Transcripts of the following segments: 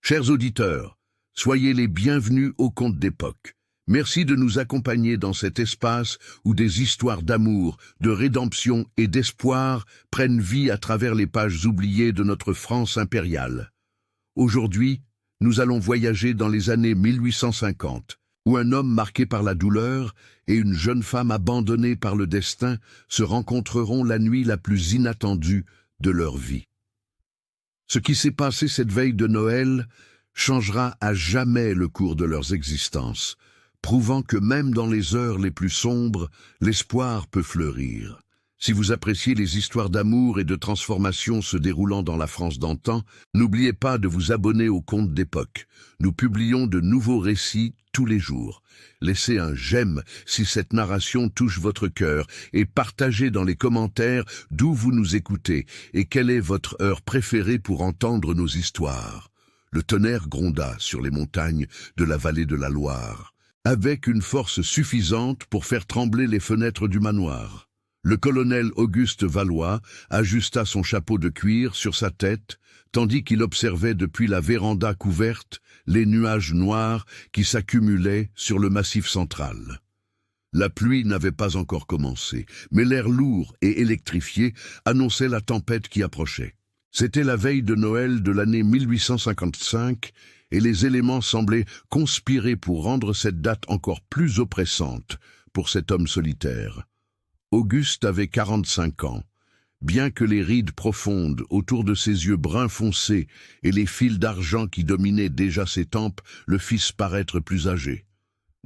Chers auditeurs, soyez les bienvenus au Conte d'époque. Merci de nous accompagner dans cet espace où des histoires d'amour, de rédemption et d'espoir prennent vie à travers les pages oubliées de notre France impériale. Aujourd'hui, nous allons voyager dans les années 1850, où un homme marqué par la douleur et une jeune femme abandonnée par le destin se rencontreront la nuit la plus inattendue de leur vie. Ce qui s'est passé cette veille de Noël changera à jamais le cours de leurs existences, prouvant que même dans les heures les plus sombres, l'espoir peut fleurir. Si vous appréciez les histoires d'amour et de transformation se déroulant dans la France d'antan, n'oubliez pas de vous abonner au Conte d'époque. Nous publions de nouveaux récits tous les jours. Laissez un j'aime si cette narration touche votre cœur et partagez dans les commentaires d'où vous nous écoutez et quelle est votre heure préférée pour entendre nos histoires. Le tonnerre gronda sur les montagnes de la vallée de la Loire, avec une force suffisante pour faire trembler les fenêtres du manoir. Le colonel Auguste Valois ajusta son chapeau de cuir sur sa tête, tandis qu'il observait depuis la véranda couverte les nuages noirs qui s'accumulaient sur le massif central. La pluie n'avait pas encore commencé, mais l'air lourd et électrifié annonçait la tempête qui approchait. C'était la veille de Noël de l'année 1855, et les éléments semblaient conspirer pour rendre cette date encore plus oppressante pour cet homme solitaire. Auguste avait 45 ans, bien que les rides profondes autour de ses yeux bruns foncés et les fils d'argent qui dominaient déjà ses tempes le fissent paraître plus âgé.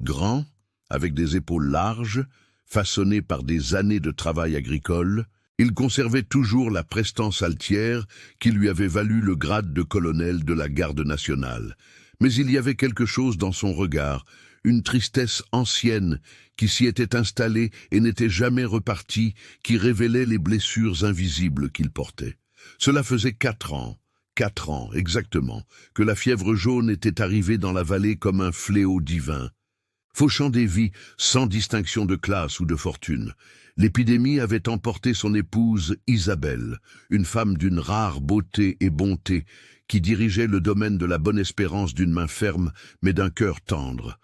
Grand, avec des épaules larges, façonnées par des années de travail agricole, il conservait toujours la prestance altière qui lui avait valu le grade de colonel de la garde nationale. Mais il y avait quelque chose dans son regard, une tristesse ancienne qui s'y était installée et n'était jamais repartie, qui révélait les blessures invisibles qu'il portait. Cela faisait 4 ans exactement, que la fièvre jaune était arrivée dans la vallée comme un fléau divin, fauchant des vies sans distinction de classe ou de fortune. L'épidémie avait emporté son épouse Isabelle, une femme d'une rare beauté et bonté, qui dirigeait le domaine de la bonne espérance d'une main ferme, mais d'un cœur tendre.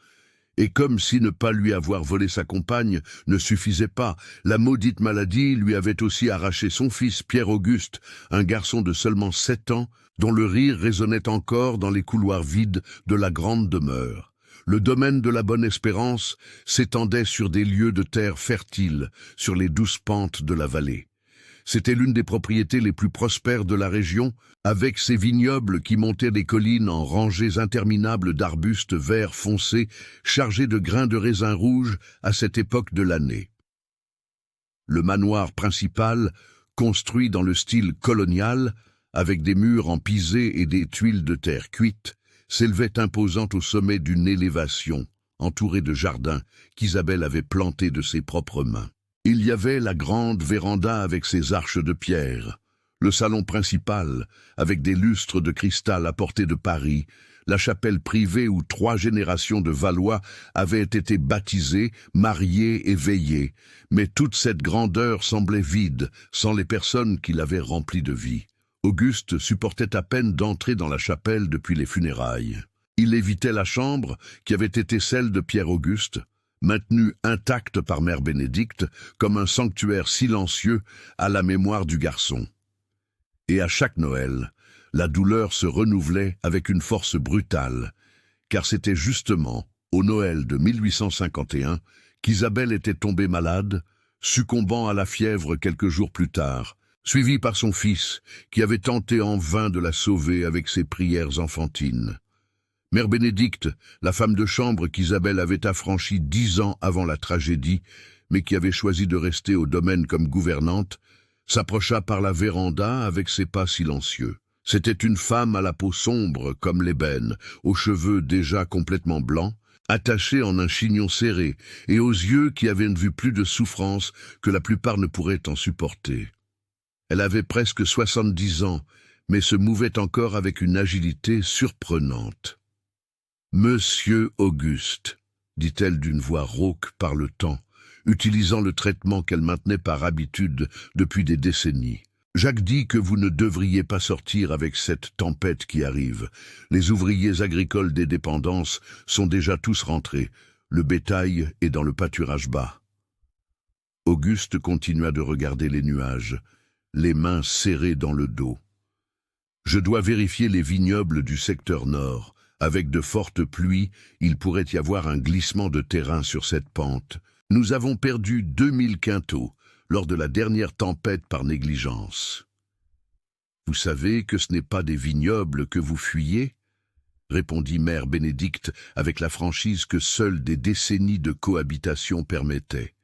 Et comme si ne pas lui avoir volé sa compagne ne suffisait pas, la maudite maladie lui avait aussi arraché son fils Pierre-Auguste, un garçon de seulement 7 ans, dont le rire résonnait encore dans les couloirs vides de la grande demeure. Le domaine de la Bonne Espérance s'étendait sur des lieux de terre fertile, sur les douces pentes de la vallée. C'était l'une des propriétés les plus prospères de la région, avec ses vignobles qui montaient des collines en rangées interminables d'arbustes verts foncés, chargés de grains de raisin rouge à cette époque de l'année. Le manoir principal, construit dans le style colonial, avec des murs en pisé et des tuiles de terre cuite, s'élevait imposante au sommet d'une élévation, entourée de jardins qu'Isabelle avait plantés de ses propres mains. Il y avait la grande véranda avec ses arches de pierre, le salon principal avec des lustres de cristal apportés de Paris, la chapelle privée où 3 générations de Valois avaient été baptisées, mariées et veillées, mais toute cette grandeur semblait vide, sans les personnes qui l'avaient remplie de vie. Auguste supportait à peine d'entrer dans la chapelle depuis les funérailles. Il évitait la chambre qui avait été celle de Pierre-Auguste, maintenue intacte par Mère Bénédicte comme un sanctuaire silencieux à la mémoire du garçon. Et à chaque Noël, la douleur se renouvelait avec une force brutale, car c'était justement au Noël de 1851 qu'Isabelle était tombée malade, succombant à la fièvre quelques jours plus tard, suivie par son fils, qui avait tenté en vain de la sauver avec ses prières enfantines. Mère Bénédicte, la femme de chambre qu'Isabelle avait affranchie 10 ans avant la tragédie, mais qui avait choisi de rester au domaine comme gouvernante, s'approcha par la véranda avec ses pas silencieux. C'était une femme à la peau sombre comme l'ébène, aux cheveux déjà complètement blancs, attachée en un chignon serré, et aux yeux qui avaient vu plus de souffrance que la plupart ne pourraient en supporter. Elle avait presque 70 ans, mais se mouvait encore avec une agilité surprenante. « Monsieur Auguste », dit-elle d'une voix rauque par le temps, utilisant le traitement qu'elle maintenait par habitude depuis des décennies. Jacques dit que vous ne devriez pas sortir avec cette tempête qui arrive. Les ouvriers agricoles des dépendances sont déjà tous rentrés. Le bétail est dans le pâturage bas. Auguste continua de regarder les nuages, les mains serrées dans le dos. Je dois vérifier les vignobles du secteur nord. Avec de fortes pluies, il pourrait y avoir un glissement de terrain sur cette pente. Nous avons perdu 2000 quintaux lors de la dernière tempête par négligence. Vous savez que ce n'est pas des vignobles que vous fuyez ? Répondit Mère Bénédicte avec la franchise que seules des décennies de cohabitation permettaient.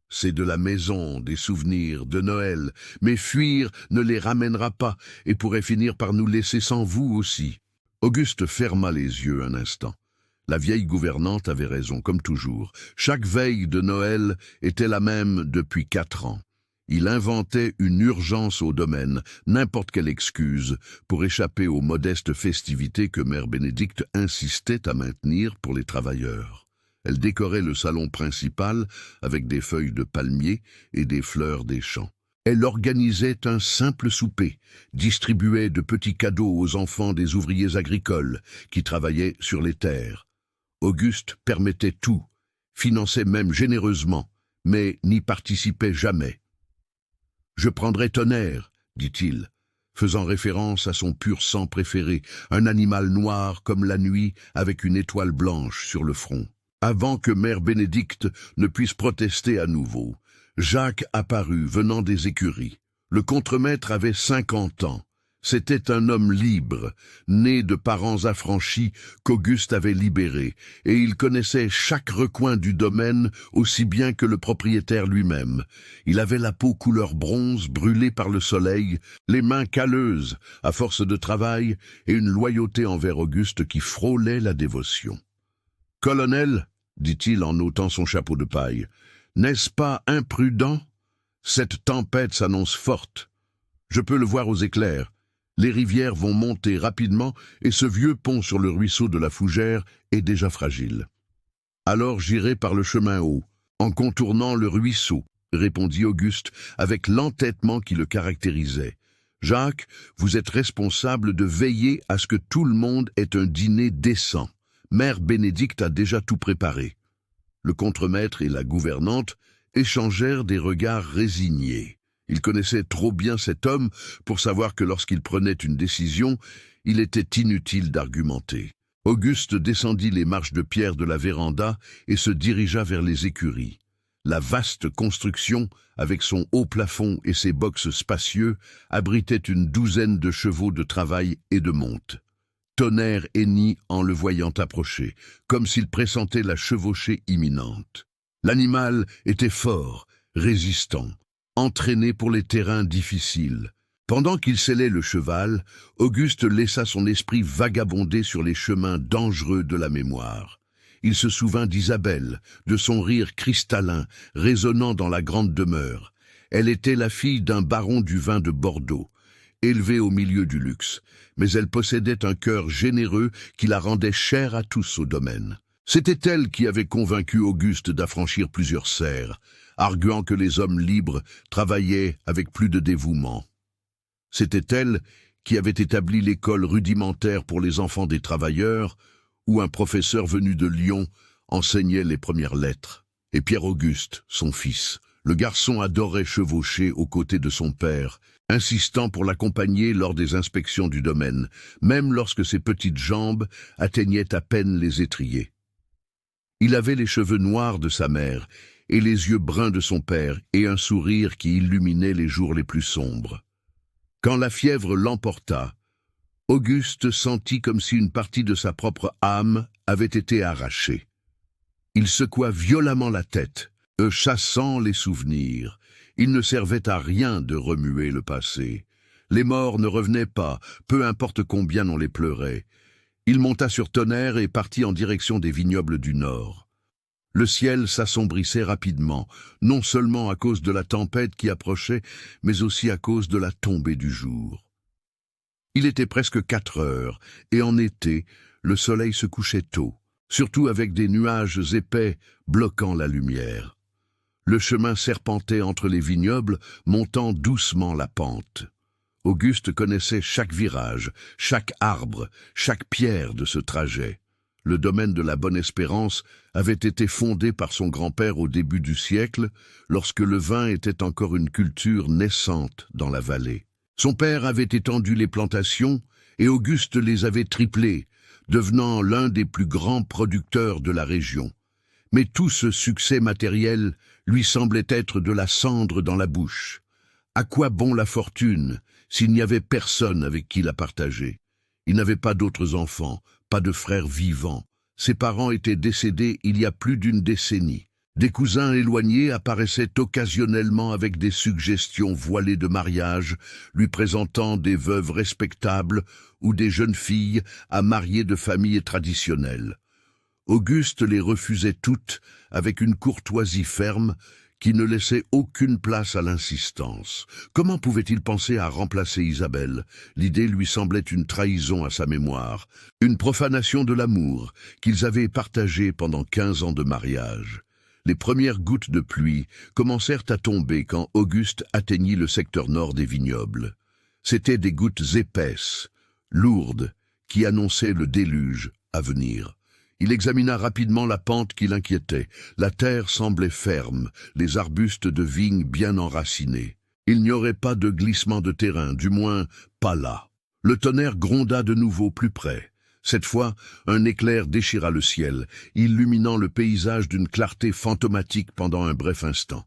C'est de la maison, des souvenirs, de Noël, mais fuir ne les ramènera pas et pourrait finir par nous laisser sans vous aussi. Auguste ferma les yeux un instant. La vieille gouvernante avait raison, comme toujours. Chaque veille de Noël était la même depuis 4 ans. Il inventait une urgence au domaine, n'importe quelle excuse, pour échapper aux modestes festivités que Mère Bénédicte insistait à maintenir pour les travailleurs. Elle décorait le salon principal avec des feuilles de palmier et des fleurs des champs. Elle organisait un simple souper, distribuait de petits cadeaux aux enfants des ouvriers agricoles qui travaillaient sur les terres. Auguste permettait tout, finançait même généreusement, mais n'y participait jamais. « Je prendrai Tonnerre, dit-il, faisant référence à son pur sang préféré, un animal noir comme la nuit avec une étoile blanche sur le front. Avant que Mère Bénédicte ne puisse protester à nouveau, Jacques apparut venant des écuries. Le contremaître avait 50 ans. C'était un homme libre, né de parents affranchis qu'Auguste avait libérés, et il connaissait chaque recoin du domaine aussi bien que le propriétaire lui-même. Il avait la peau couleur bronze brûlée par le soleil, les mains calleuses à force de travail et une loyauté envers Auguste qui frôlait la dévotion. « Colonel, dit-il en ôtant son chapeau de paille, n'est-ce pas imprudent? Cette tempête s'annonce forte. Je peux le voir aux éclairs. Les rivières vont monter rapidement et ce vieux pont sur le ruisseau de la Fougère est déjà fragile. Alors j'irai par le chemin haut, en contournant le ruisseau, répondit Auguste avec l'entêtement qui le caractérisait. Jacques, vous êtes responsable de veiller à ce que tout le monde ait un dîner décent. Mère Bénédicte a déjà tout préparé. Le contremaître et la gouvernante échangèrent des regards résignés. Ils connaissaient trop bien cet homme pour savoir que lorsqu'il prenait une décision, il était inutile d'argumenter. Auguste descendit les marches de pierre de la véranda et se dirigea vers les écuries. La vaste construction, avec son haut plafond et ses boxes spacieux, abritait une douzaine de chevaux de travail et de monte. Tonnerre hennit en le voyant approcher, comme s'il pressentait la chevauchée imminente. L'animal était fort, résistant, entraîné pour les terrains difficiles. Pendant qu'il sellait le cheval, Auguste laissa son esprit vagabonder sur les chemins dangereux de la mémoire. Il se souvint d'Isabelle, de son rire cristallin, résonnant dans la grande demeure. Elle était la fille d'un baron du vin de Bordeaux, élevée au milieu du luxe, mais elle possédait un cœur généreux qui la rendait chère à tous au domaine. C'était elle qui avait convaincu Auguste d'affranchir plusieurs serres, arguant que les hommes libres travaillaient avec plus de dévouement. C'était elle qui avait établi l'école rudimentaire pour les enfants des travailleurs, où un professeur venu de Lyon enseignait les premières lettres. Et Pierre-Auguste, son fils, le garçon adorait chevaucher aux côtés de son père, insistant pour l'accompagner lors des inspections du domaine, même lorsque ses petites jambes atteignaient à peine les étriers. Il avait les cheveux noirs de sa mère et les yeux bruns de son père et un sourire qui illuminait les jours les plus sombres. Quand la fièvre l'emporta, Auguste sentit comme si une partie de sa propre âme avait été arrachée. Il secoua violemment la tête, chassant les souvenirs. Il ne servait à rien de remuer le passé. Les morts ne revenaient pas, peu importe combien on les pleurait. Il monta sur Tonnerre et partit en direction des vignobles du nord. Le ciel s'assombrissait rapidement, non seulement à cause de la tempête qui approchait, mais aussi à cause de la tombée du jour. Il était presque 4 heures, et en été, le soleil se couchait tôt, surtout avec des nuages épais bloquant la lumière. Le chemin serpentait entre les vignobles, montant doucement la pente. Auguste connaissait chaque virage, chaque arbre, chaque pierre de ce trajet. Le domaine de la Bonne-Espérance avait été fondé par son grand-père au début du siècle, lorsque le vin était encore une culture naissante dans la vallée. Son père avait étendu les plantations et Auguste les avait triplées, devenant l'un des plus grands producteurs de la région. Mais tout ce succès matériel lui semblait être de la cendre dans la bouche. À quoi bon la fortune s'il n'y avait personne avec qui la partager? Il n'avait pas d'autres enfants, pas de frères vivants. Ses parents étaient décédés il y a plus d'une décennie. Des cousins éloignés apparaissaient occasionnellement avec des suggestions voilées de mariage, lui présentant des veuves respectables ou des jeunes filles à marier de familles traditionnelles. Auguste les refusait toutes avec une courtoisie ferme qui ne laissait aucune place à l'insistance. Comment pouvait-il penser à remplacer Isabelle? L'idée lui semblait une trahison à sa mémoire, une profanation de l'amour qu'ils avaient partagé pendant 15 ans de mariage. Les premières gouttes de pluie commencèrent à tomber quand Auguste atteignit le secteur nord des vignobles. C'étaient des gouttes épaisses, lourdes, qui annonçaient le déluge à venir. Il examina rapidement la pente qui l'inquiétait. La terre semblait ferme, les arbustes de vigne bien enracinés. Il n'y aurait pas de glissement de terrain, du moins pas là. Le tonnerre gronda de nouveau plus près. Cette fois, un éclair déchira le ciel, illuminant le paysage d'une clarté fantomatique pendant un bref instant.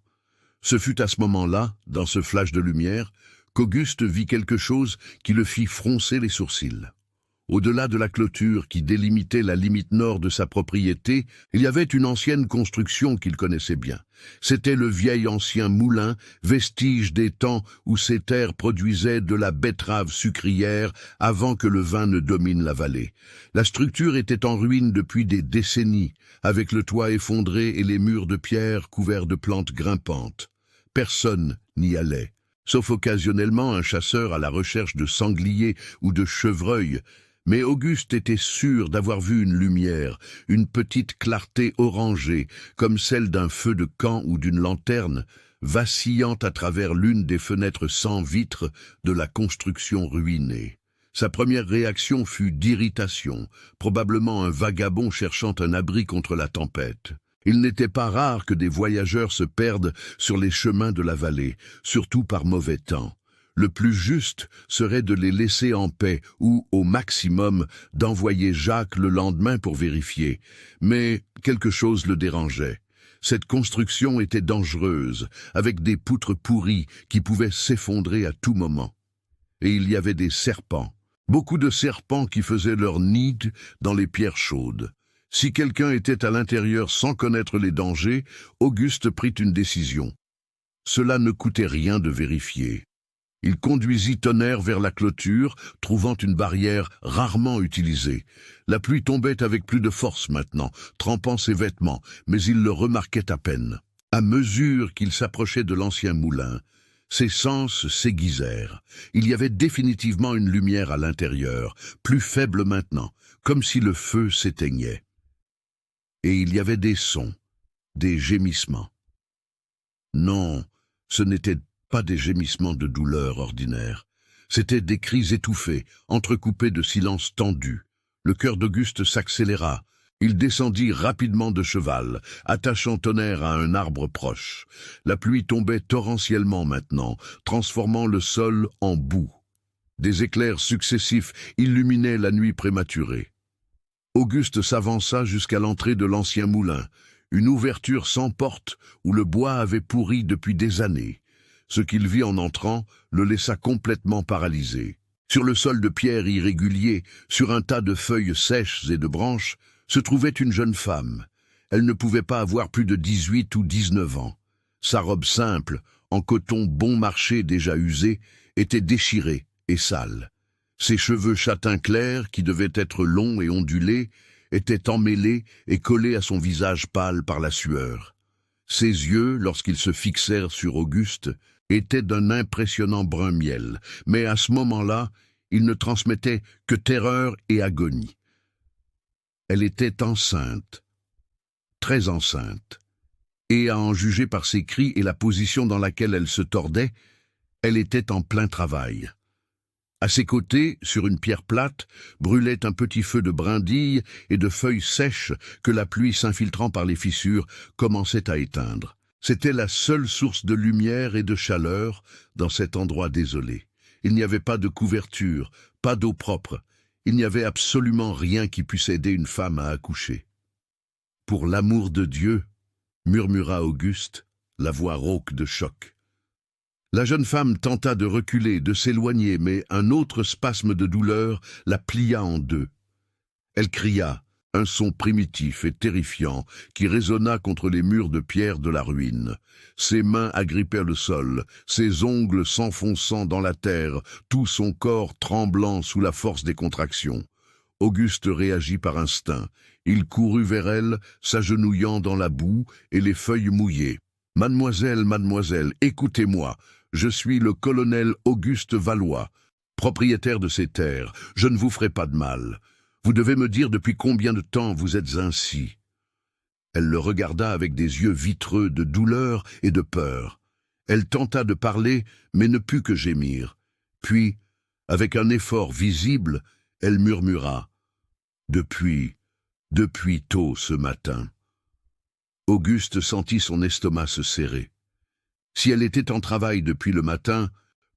Ce fut à ce moment-là, dans ce flash de lumière, qu'Auguste vit quelque chose qui le fit froncer les sourcils. Au-delà de la clôture qui délimitait la limite nord de sa propriété, il y avait une ancienne construction qu'il connaissait bien. C'était le vieil ancien moulin, vestige des temps où ces terres produisaient de la betterave sucrière avant que le vin ne domine la vallée. La structure était en ruine depuis des décennies, avec le toit effondré et les murs de pierre couverts de plantes grimpantes. Personne n'y allait, sauf occasionnellement un chasseur à la recherche de sangliers ou de chevreuils. Mais Auguste était sûr d'avoir vu une lumière, une petite clarté orangée, comme celle d'un feu de camp ou d'une lanterne, vacillant à travers l'une des fenêtres sans vitres de la construction ruinée. Sa première réaction fut d'irritation, probablement un vagabond cherchant un abri contre la tempête. Il n'était pas rare que des voyageurs se perdent sur les chemins de la vallée, surtout par mauvais temps. Le plus juste serait de les laisser en paix ou, au maximum, d'envoyer Jacques le lendemain pour vérifier. Mais quelque chose le dérangeait. Cette construction était dangereuse, avec des poutres pourries qui pouvaient s'effondrer à tout moment. Et il y avait des serpents. Beaucoup de serpents qui faisaient leur nid dans les pierres chaudes. Si quelqu'un était à l'intérieur sans connaître les dangers, Auguste prit une décision. Cela ne coûtait rien de vérifier. Il conduisit Tonnerre vers la clôture, trouvant une barrière rarement utilisée. La pluie tombait avec plus de force maintenant, trempant ses vêtements, mais il le remarquait à peine. À mesure qu'il s'approchait de l'ancien moulin, ses sens s'aiguisèrent. Il y avait définitivement une lumière à l'intérieur, plus faible maintenant, comme si le feu s'éteignait. Et il y avait des sons, des gémissements. Non, ce n'était pas des gémissements de douleur ordinaires. C'étaient des cris étouffés, entrecoupés de silences tendus. Le cœur d'Auguste s'accéléra. Il descendit rapidement de cheval, attachant Tonnerre à un arbre proche. La pluie tombait torrentiellement maintenant, transformant le sol en boue. Des éclairs successifs illuminaient la nuit prématurée. Auguste s'avança jusqu'à l'entrée de l'ancien moulin, une ouverture sans porte où le bois avait pourri depuis des années. Ce qu'il vit en entrant le laissa complètement paralysé. Sur le sol de pierre irrégulier, sur un tas de feuilles sèches et de branches, se trouvait une jeune femme. Elle ne pouvait pas avoir plus de 18 ou 19 ans. Sa robe simple, en coton bon marché déjà usé, était déchirée et sale. Ses cheveux châtain clair, qui devaient être longs et ondulés, étaient emmêlés et collés à son visage pâle par la sueur. Ses yeux, lorsqu'ils se fixèrent sur Auguste, étaient d'un impressionnant brun miel, mais à ce moment-là, ils ne transmettaient que terreur et agonie. Elle était enceinte, très enceinte, et à en juger par ses cris et la position dans laquelle elle se tordait, elle était en plein travail. À ses côtés, sur une pierre plate, brûlait un petit feu de brindilles et de feuilles sèches que la pluie s'infiltrant par les fissures commençait à éteindre. C'était la seule source de lumière et de chaleur dans cet endroit désolé. Il n'y avait pas de couverture, pas d'eau propre. Il n'y avait absolument rien qui puisse aider une femme à accoucher. « Pour l'amour de Dieu !» murmura Auguste, la voix rauque de choc. La jeune femme tenta de reculer, de s'éloigner, mais un autre spasme de douleur la plia en deux. Elle cria, un son primitif et terrifiant qui résonna contre les murs de pierre de la ruine. Ses mains agrippèrent le sol, ses ongles s'enfonçant dans la terre, tout son corps tremblant sous la force des contractions. Auguste réagit par instinct. Il courut vers elle, s'agenouillant dans la boue et les feuilles mouillées. « Mademoiselle, mademoiselle, écoutez-moi. Je suis le colonel Auguste Valois, propriétaire de ces terres. Je ne vous ferai pas de mal. Vous devez me dire depuis combien de temps vous êtes ainsi. » Elle le regarda avec des yeux vitreux de douleur et de peur. Elle tenta de parler, mais ne put que gémir. Puis, avec un effort visible, elle murmura « Depuis tôt ce matin. » Auguste sentit son estomac se serrer. Si elle était en travail depuis le matin,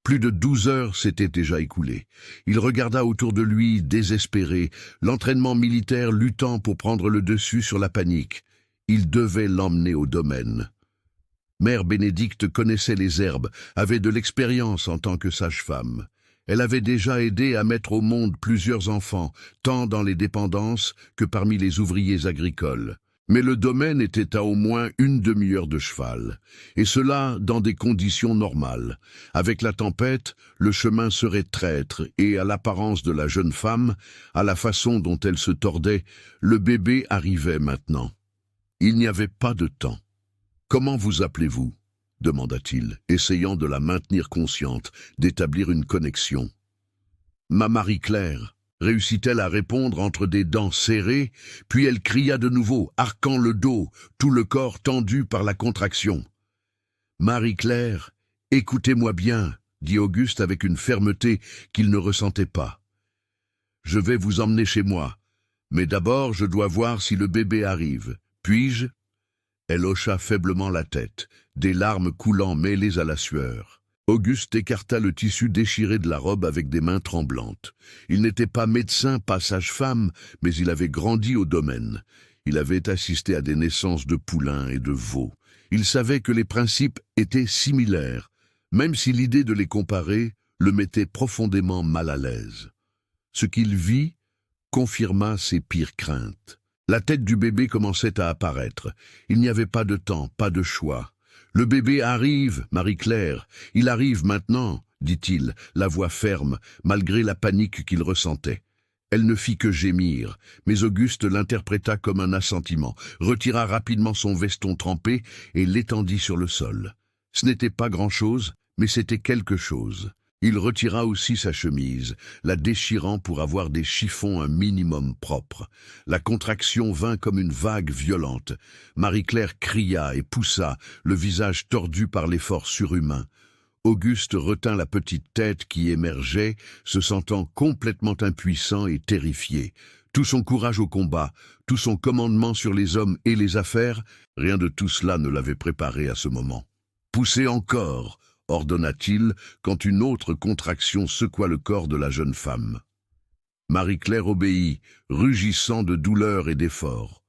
plus de 12 heures s'étaient déjà écoulées. Il regarda autour de lui, désespéré, l'entraînement militaire luttant pour prendre le dessus sur la panique. Il devait l'emmener au domaine. Mère Bénédicte connaissait les herbes, avait de l'expérience en tant que sage-femme. Elle avait déjà aidé à mettre au monde plusieurs enfants, tant dans les dépendances que parmi les ouvriers agricoles. Mais le domaine était à au moins une demi-heure de cheval, et cela dans des conditions normales. Avec la tempête, le chemin serait traître, et à l'apparence de la jeune femme, à la façon dont elle se tordait, le bébé arrivait maintenant. Il n'y avait pas de temps. « Comment vous appelez-vous » demanda-t-il, essayant de la maintenir consciente, d'établir une connexion. « Ma Marie-Claire » réussit-elle à répondre entre des dents serrées, puis elle cria de nouveau, arquant le dos, tout le corps tendu par la contraction. « Marie-Claire, écoutez-moi bien, » dit Auguste avec une fermeté qu'il ne ressentait pas. « Je vais vous emmener chez moi, mais d'abord je dois voir si le bébé arrive. Puis-je » Elle hocha faiblement la tête, des larmes coulant mêlées à la sueur. Auguste écarta le tissu déchiré de la robe avec des mains tremblantes. Il n'était pas médecin, pas sage-femme, mais il avait grandi au domaine. Il avait assisté à des naissances de poulains et de veaux. Il savait que les principes étaient similaires, même si l'idée de les comparer le mettait profondément mal à l'aise. Ce qu'il vit confirma ses pires craintes. La tête du bébé commençait à apparaître. Il n'y avait pas de temps, pas de choix. « Le bébé arrive, Marie-Claire, il arrive maintenant, » dit-il, la voix ferme, malgré la panique qu'il ressentait. Elle ne fit que gémir, mais Auguste l'interpréta comme un assentiment, retira rapidement son veston trempé et l'étendit sur le sol. Ce n'était pas grand-chose, mais c'était quelque chose. Il retira aussi sa chemise, la déchirant pour avoir des chiffons un minimum propres. La contraction vint comme une vague violente. Marie-Claire cria et poussa, le visage tordu par l'effort surhumain. Auguste retint la petite tête qui émergeait, se sentant complètement impuissant et terrifié. Tout son courage au combat, tout son commandement sur les hommes et les affaires, rien de tout cela ne l'avait préparé à ce moment. « Poussez encore !» ordonna-t-il quand une autre contraction secoua le corps de la jeune femme. Marie-Claire obéit, rugissant de douleur et d'effort.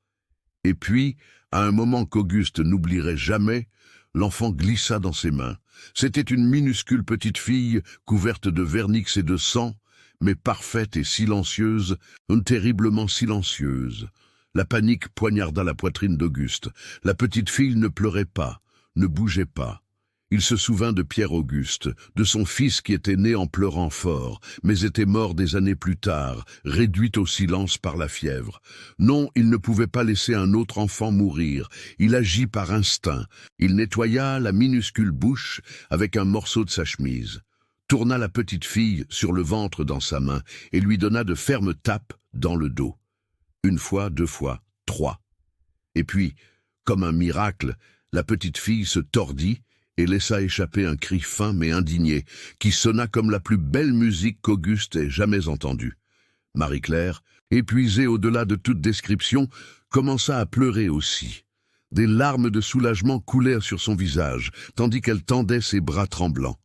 Et puis, à un moment qu'Auguste n'oublierait jamais, l'enfant glissa dans ses mains. C'était une minuscule petite fille, couverte de vernix et de sang, mais parfaite et silencieuse, terriblement silencieuse. La panique poignarda la poitrine d'Auguste. La petite fille ne pleurait pas, ne bougeait pas. Il se souvint de Pierre-Auguste, de son fils qui était né en pleurant fort, mais était mort des années plus tard, réduit au silence par la fièvre. Non, il ne pouvait pas laisser un autre enfant mourir. Il agit par instinct. Il nettoya la minuscule bouche avec un morceau de sa chemise, tourna la petite fille sur le ventre dans sa main et lui donna de fermes tapes dans le dos. Une fois, deux fois, trois. Et puis, comme un miracle, La petite fille se tordit et laissa échapper un cri fin mais indigné, qui sonna comme la plus belle musique qu'Auguste ait jamais entendue. Marie-Claire, épuisée au-delà de toute description, commença à pleurer aussi. Des larmes de soulagement coulèrent sur son visage, tandis qu'elle tendait ses bras tremblants.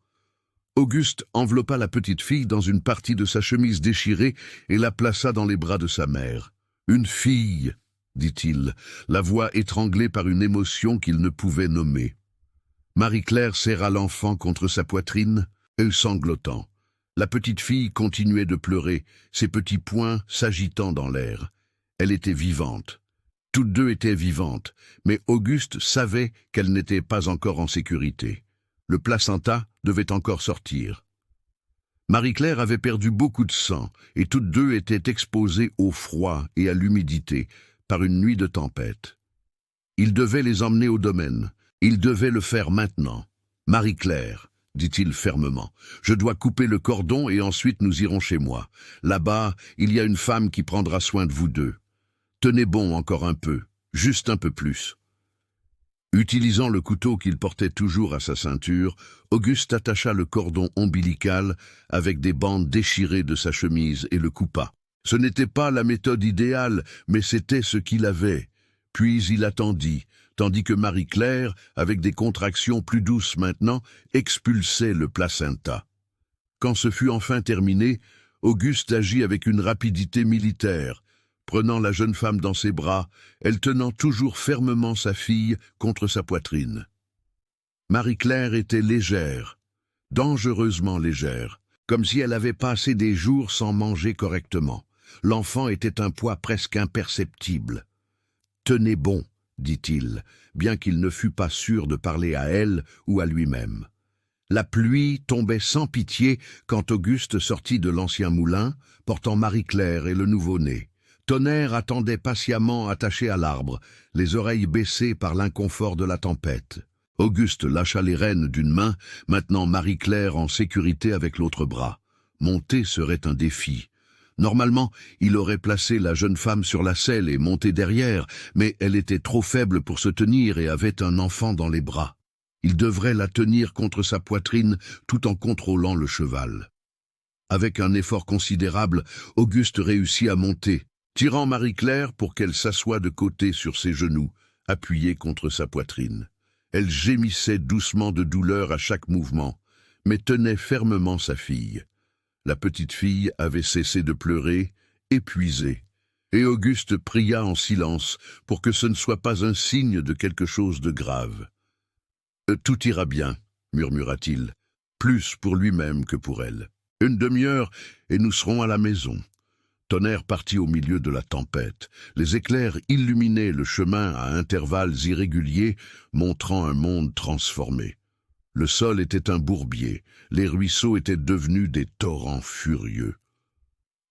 Auguste enveloppa la petite fille dans une partie de sa chemise déchirée et la plaça dans les bras de sa mère. « Une fille !» dit-il, la voix étranglée par une émotion qu'il ne pouvait nommer. Marie-Claire serra l'enfant contre sa poitrine, sanglotant. La petite fille continuait de pleurer, ses petits poings s'agitant dans l'air. Elle était vivante. Toutes deux étaient vivantes, mais Auguste savait qu'elle n'était pas encore en sécurité. Le placenta devait encore sortir. Marie-Claire avait perdu beaucoup de sang, et toutes deux étaient exposées au froid et à l'humidité par une nuit de tempête. Il devait les emmener au domaine. Il devait le faire maintenant. « Marie-Claire, dit-il fermement, je dois couper le cordon et ensuite nous irons chez moi. Là-bas, il y a une femme qui prendra soin de vous deux. Tenez bon encore un peu, juste un peu plus. » Utilisant le couteau qu'il portait toujours à sa ceinture, Auguste attacha le cordon ombilical avec des bandes déchirées de sa chemise et le coupa. Ce n'était pas la méthode idéale, mais c'était ce qu'il avait. Puis il attendit, tandis que Marie-Claire, avec des contractions plus douces maintenant, expulsait le placenta. Quand ce fut enfin terminé, Auguste agit avec une rapidité militaire, prenant la jeune femme dans ses bras, elle tenant toujours fermement sa fille contre sa poitrine. Marie-Claire était légère, dangereusement légère, comme si elle avait passé des jours sans manger correctement. L'enfant était un poids presque imperceptible. « Tenez bon », dit-il, bien qu'il ne fût pas sûr de parler à elle ou à lui-même. La pluie tombait sans pitié quand Auguste sortit de l'ancien moulin, portant Marie-Claire et le nouveau-né. Tonnerre attendait patiemment attaché à l'arbre, les oreilles baissées par l'inconfort de la tempête. Auguste lâcha les rênes d'une main, maintenant Marie-Claire en sécurité avec l'autre bras. Monter serait un défi. Normalement, il aurait placé la jeune femme sur la selle et monté derrière, mais elle était trop faible pour se tenir et avait un enfant dans les bras. Il devrait la tenir contre sa poitrine tout en contrôlant le cheval. Avec un effort considérable, Auguste réussit à monter, tirant Marie-Claire pour qu'elle s'assoie de côté sur ses genoux, appuyée contre sa poitrine. Elle gémissait doucement de douleur à chaque mouvement, mais tenait fermement sa fille. La petite fille avait cessé de pleurer, épuisée, et Auguste pria en silence pour que ce ne soit pas un signe de quelque chose de grave. « Tout ira bien », murmura-t-il, plus pour lui-même que pour elle. « Une demi-heure et nous serons à la maison. » Tonnerre partit au milieu de la tempête. Les éclairs illuminaient le chemin à intervalles irréguliers, montrant un monde transformé. Le sol était un bourbier, les ruisseaux étaient devenus des torrents furieux.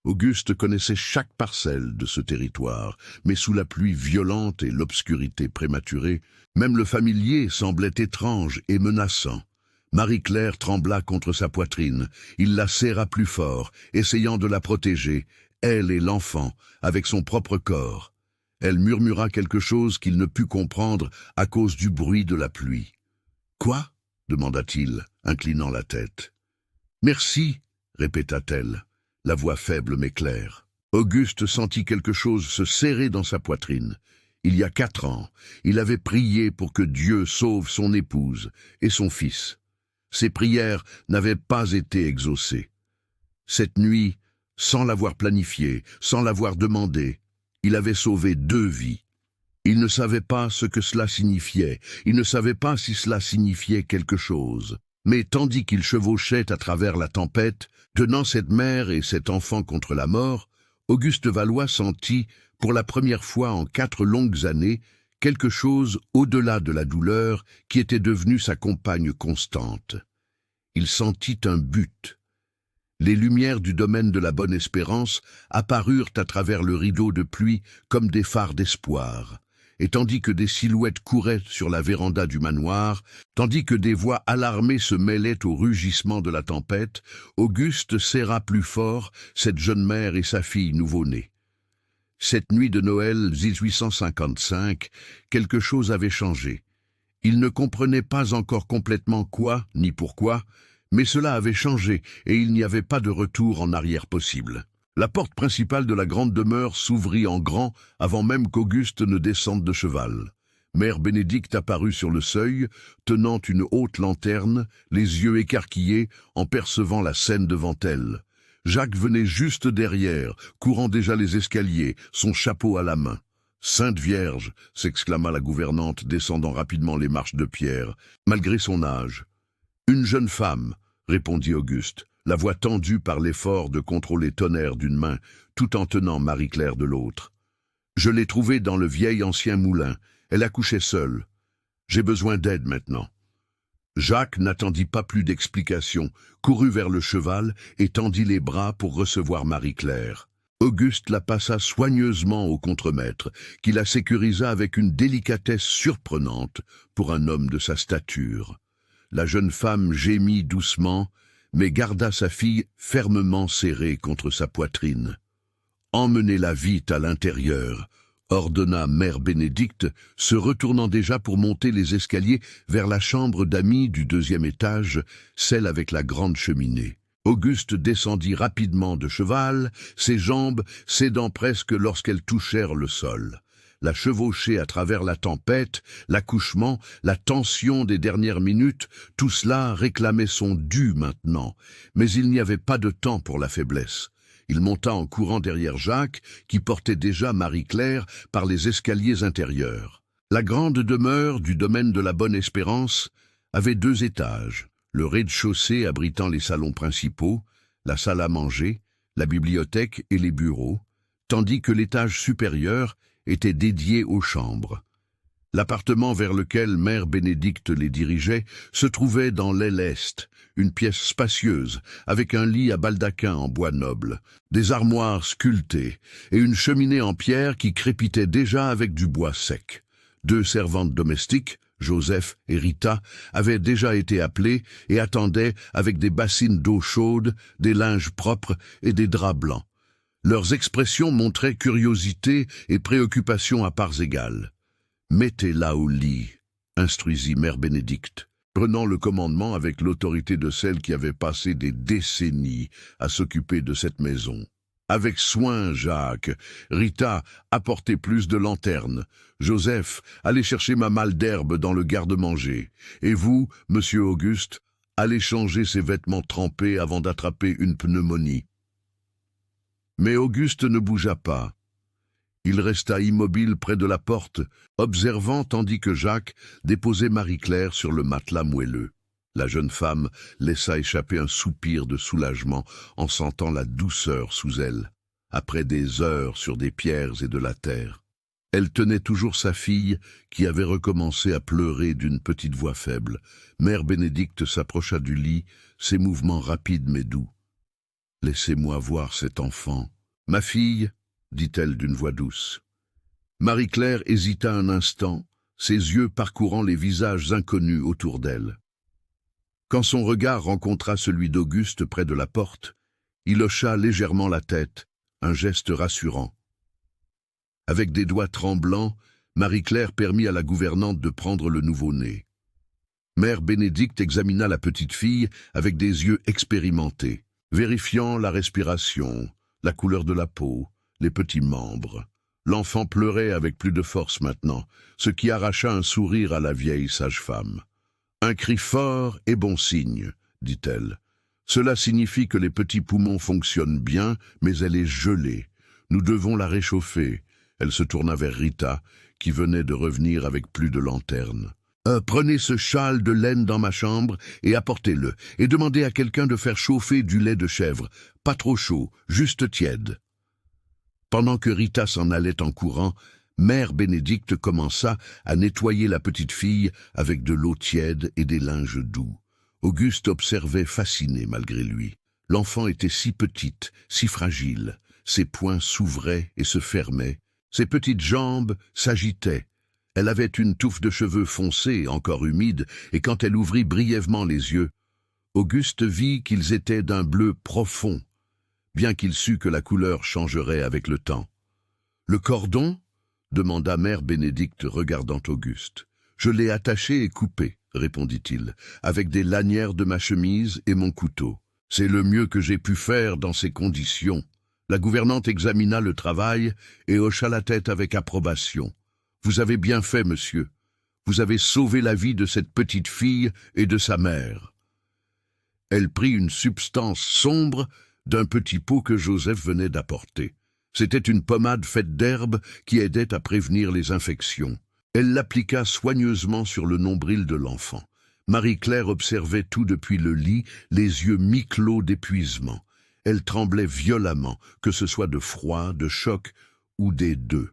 Auguste connaissait chaque parcelle de ce territoire, mais sous la pluie violente et l'obscurité prématurée, même le familier semblait étrange et menaçant. Marie-Claire trembla contre sa poitrine. Il la serra plus fort, essayant de la protéger, elle et l'enfant, avec son propre corps. Elle murmura quelque chose qu'il ne put comprendre à cause du bruit de la pluie. « Quoi ?» demanda-t-il, inclinant la tête. « Merci » répéta-t-elle, la voix faible mais claire. Auguste sentit quelque chose se serrer dans sa poitrine. Il y a 4 ans, il avait prié pour que Dieu sauve son épouse et son fils. Ses prières n'avaient pas été exaucées. Cette nuit, sans l'avoir planifié, sans l'avoir demandé, il avait sauvé 2 vies. Il ne savait pas ce que cela signifiait, il ne savait pas si cela signifiait quelque chose. Mais tandis qu'il chevauchait à travers la tempête, tenant cette mère et cet enfant contre la mort, Auguste Valois sentit, pour la première fois en 4 longues années, quelque chose au-delà de la douleur qui était devenue sa compagne constante. Il sentit un but. Les lumières du domaine de la Bonne Espérance apparurent à travers le rideau de pluie comme des phares d'espoir, et tandis que des silhouettes couraient sur la véranda du manoir, tandis que des voix alarmées se mêlaient au rugissement de la tempête, Auguste serra plus fort cette jeune mère et sa fille nouveau-née. Cette nuit de Noël 1855, quelque chose avait changé. Il ne comprenait pas encore complètement quoi ni pourquoi, mais cela avait changé et il n'y avait pas de retour en arrière possible. La porte principale de la grande demeure s'ouvrit en grand avant même qu'Auguste ne descende de cheval. Mère Bénédicte apparut sur le seuil, tenant une haute lanterne, les yeux écarquillés, en percevant la scène devant elle. Jacques venait juste derrière, courant déjà les escaliers, son chapeau à la main. « Sainte Vierge !» s'exclama la gouvernante, descendant rapidement les marches de pierre, malgré son âge. « Une jeune femme !» répondit Auguste, la voix tendue par l'effort de contrôler Tonnerre d'une main, tout en tenant Marie-Claire de l'autre. « Je l'ai trouvée dans le vieil ancien moulin. Elle accouchait seule. J'ai besoin d'aide maintenant. » Jacques n'attendit pas plus d'explications, courut vers le cheval et tendit les bras pour recevoir Marie-Claire. Auguste la passa soigneusement au contremaître, qui la sécurisa avec une délicatesse surprenante pour un homme de sa stature. La jeune femme gémit doucement, mais garda sa fille fermement serrée contre sa poitrine. « Emmenez-la vite à l'intérieur », ordonna Mère Bénédicte, se retournant déjà pour monter les escaliers vers la chambre d'amis du 2e étage, celle avec la grande cheminée. Auguste descendit rapidement de cheval, ses jambes cédant presque lorsqu'elles touchèrent le sol. La chevauchée à travers la tempête, l'accouchement, la tension des dernières minutes, tout cela réclamait son dû maintenant, mais il n'y avait pas de temps pour la faiblesse. Il monta en courant derrière Jacques, qui portait déjà Marie-Claire par les escaliers intérieurs. La grande demeure du domaine de la Bonne Espérance avait 2 étages, le rez-de-chaussée abritant les salons principaux, la salle à manger, la bibliothèque et les bureaux, tandis que l'étage supérieur était dédié aux chambres. L'appartement vers lequel Mère Bénédicte les dirigeait se trouvait dans l'aile est, une pièce spacieuse, avec un lit à baldaquin en bois noble, des armoires sculptées et une cheminée en pierre qui crépitait déjà avec du bois sec. 2 servantes domestiques, Joseph et Rita, avaient déjà été appelées et attendaient avec des bassines d'eau chaude, des linges propres et des draps blancs. Leurs expressions montraient curiosité et préoccupation à parts égales. « Mettez-la au lit », instruisit Mère Bénédicte, prenant le commandement avec l'autorité de celle qui avait passé des décennies à s'occuper de cette maison. Avec soin, Jacques. Rita, apportez plus de lanternes. Joseph, allez chercher ma malle d'herbe dans le garde-manger. Et vous, monsieur Auguste, allez changer ses vêtements trempés avant d'attraper une pneumonie. Mais Auguste ne bougea pas. Il resta immobile près de la porte, observant tandis que Jacques déposait Marie-Claire sur le matelas moelleux. La jeune femme laissa échapper un soupir de soulagement en sentant la douceur sous elle, après des heures sur des pierres et de la terre. Elle tenait toujours sa fille, qui avait recommencé à pleurer d'une petite voix faible. Mère Bénédicte s'approcha du lit, ses mouvements rapides mais doux. « Laissez-moi voir cet enfant. »« Ma fille » dit-elle d'une voix douce. Marie-Claire hésita un instant, ses yeux parcourant les visages inconnus autour d'elle. Quand son regard rencontra celui d'Auguste près de la porte, il hocha légèrement la tête, un geste rassurant. Avec des doigts tremblants, Marie-Claire permit à la gouvernante de prendre le nouveau-né. Mère Bénédicte examina la petite fille avec des yeux expérimentés, vérifiant la respiration, la couleur de la peau, les petits membres. L'enfant pleurait avec plus de force maintenant, ce qui arracha un sourire à la vieille sage-femme. « Un cri fort est bon signe, » dit-elle. « Cela signifie que les petits poumons fonctionnent bien, mais elle est gelée. Nous devons la réchauffer. » Elle se tourna vers Rita, qui venait de revenir avec plus de lanterne. « Prenez ce châle de laine dans ma chambre et apportez-le, et demandez à quelqu'un de faire chauffer du lait de chèvre, pas trop chaud, juste tiède. » Pendant que Rita s'en allait en courant, Mère Bénédicte commença à nettoyer la petite fille avec de l'eau tiède et des linges doux. Auguste observait fasciné malgré lui. L'enfant était si petite, si fragile. Ses poings s'ouvraient et se fermaient. Ses petites jambes s'agitaient. Elle avait une touffe de cheveux foncés, encore humides, et quand elle ouvrit brièvement les yeux, Auguste vit qu'ils étaient d'un bleu profond, bien qu'il sût que la couleur changerait avec le temps. « Le cordon » demanda Mère Bénédicte regardant Auguste. Je l'ai attaché et coupé, répondit-il, avec des lanières de ma chemise et mon couteau. C'est le mieux que j'ai pu faire dans ces conditions. La gouvernante examina le travail et hocha la tête avec approbation. Vous avez bien fait, monsieur. Vous avez sauvé la vie de cette petite fille et de sa mère. Elle prit une substance sombre d'un petit pot que Joseph venait d'apporter. C'était une pommade faite d'herbes qui aidait à prévenir les infections. Elle l'appliqua soigneusement sur le nombril de l'enfant. Marie-Claire observait tout depuis le lit, les yeux mi-clos d'épuisement. Elle tremblait violemment, que ce soit de froid, de choc ou des deux.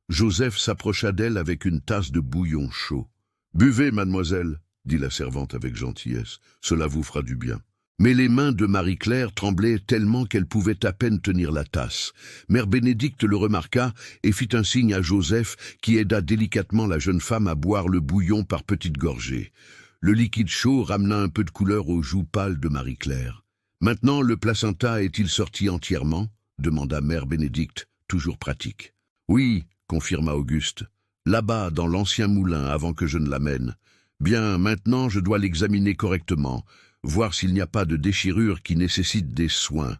Joseph s'approcha d'elle avec une tasse de bouillon chaud. « Buvez, mademoiselle », dit la servante avec gentillesse, « cela vous fera du bien. » Mais les mains de Marie-Claire tremblaient tellement qu'elle pouvait à peine tenir la tasse. Mère Bénédicte le remarqua et fit un signe à Joseph qui aida délicatement la jeune femme à boire le bouillon par petites gorgées. Le liquide chaud ramena un peu de couleur aux joues pâles de Marie-Claire. « Maintenant, le placenta est-il sorti entièrement » demanda Mère Bénédicte, toujours pratique. « Oui, » confirma Auguste, « là-bas, dans l'ancien moulin, avant que je ne l'amène. Bien, maintenant, je dois l'examiner correctement, voir s'il n'y a pas de déchirure qui nécessite des soins. »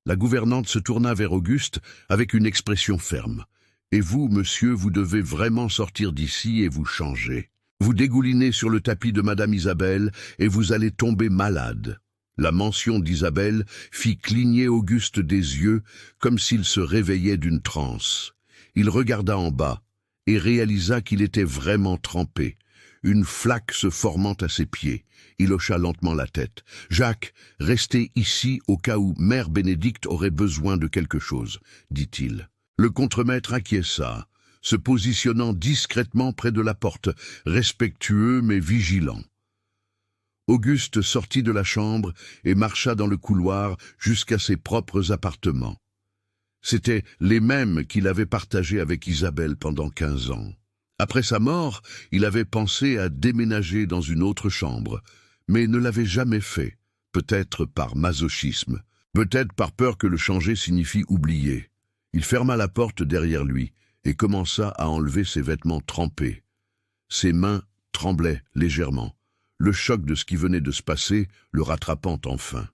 La gouvernante se tourna vers Auguste avec une expression ferme. « Et vous, monsieur, vous devez vraiment sortir d'ici et vous changer. Vous dégoulinez sur le tapis de Madame Isabelle et vous allez tomber malade. » La mention d'Isabelle fit cligner Auguste des yeux comme s'il se réveillait d'une transe. Il regarda en bas et réalisa qu'il était vraiment trempé, une flaque se formant à ses pieds. Il hocha lentement la tête. « Jacques, restez ici au cas où Mère Bénédicte aurait besoin de quelque chose, » dit-il. Le contremaître acquiesça, se positionnant discrètement près de la porte, respectueux mais vigilant. Auguste sortit de la chambre et marcha dans le couloir jusqu'à ses propres appartements. C'étaient les mêmes qu'il avait partagés avec Isabelle pendant 15 ans. Après sa mort, il avait pensé à déménager dans une autre chambre, mais ne l'avait jamais fait, peut-être par masochisme, peut-être par peur que le changer signifie oublier. Il ferma la porte derrière lui et commença à enlever ses vêtements trempés. Ses mains tremblaient légèrement, le choc de ce qui venait de se passer le rattrapant enfin.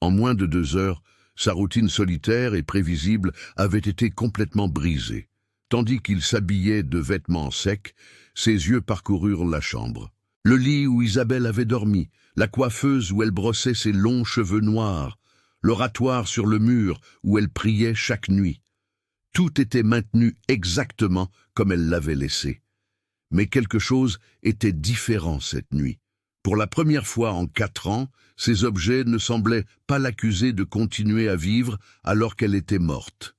En moins de 2 heures, sa routine solitaire et prévisible avait été complètement brisée. Tandis qu'il s'habillait de vêtements secs, ses yeux parcoururent la chambre. Le lit où Isabelle avait dormi, la coiffeuse où elle brossait ses longs cheveux noirs, l'oratoire sur le mur où elle priait chaque nuit. Tout était maintenu exactement comme elle l'avait laissé. Mais quelque chose était différent cette nuit. Pour la première fois en 4 ans, ces objets ne semblaient pas l'accuser de continuer à vivre alors qu'elle était morte.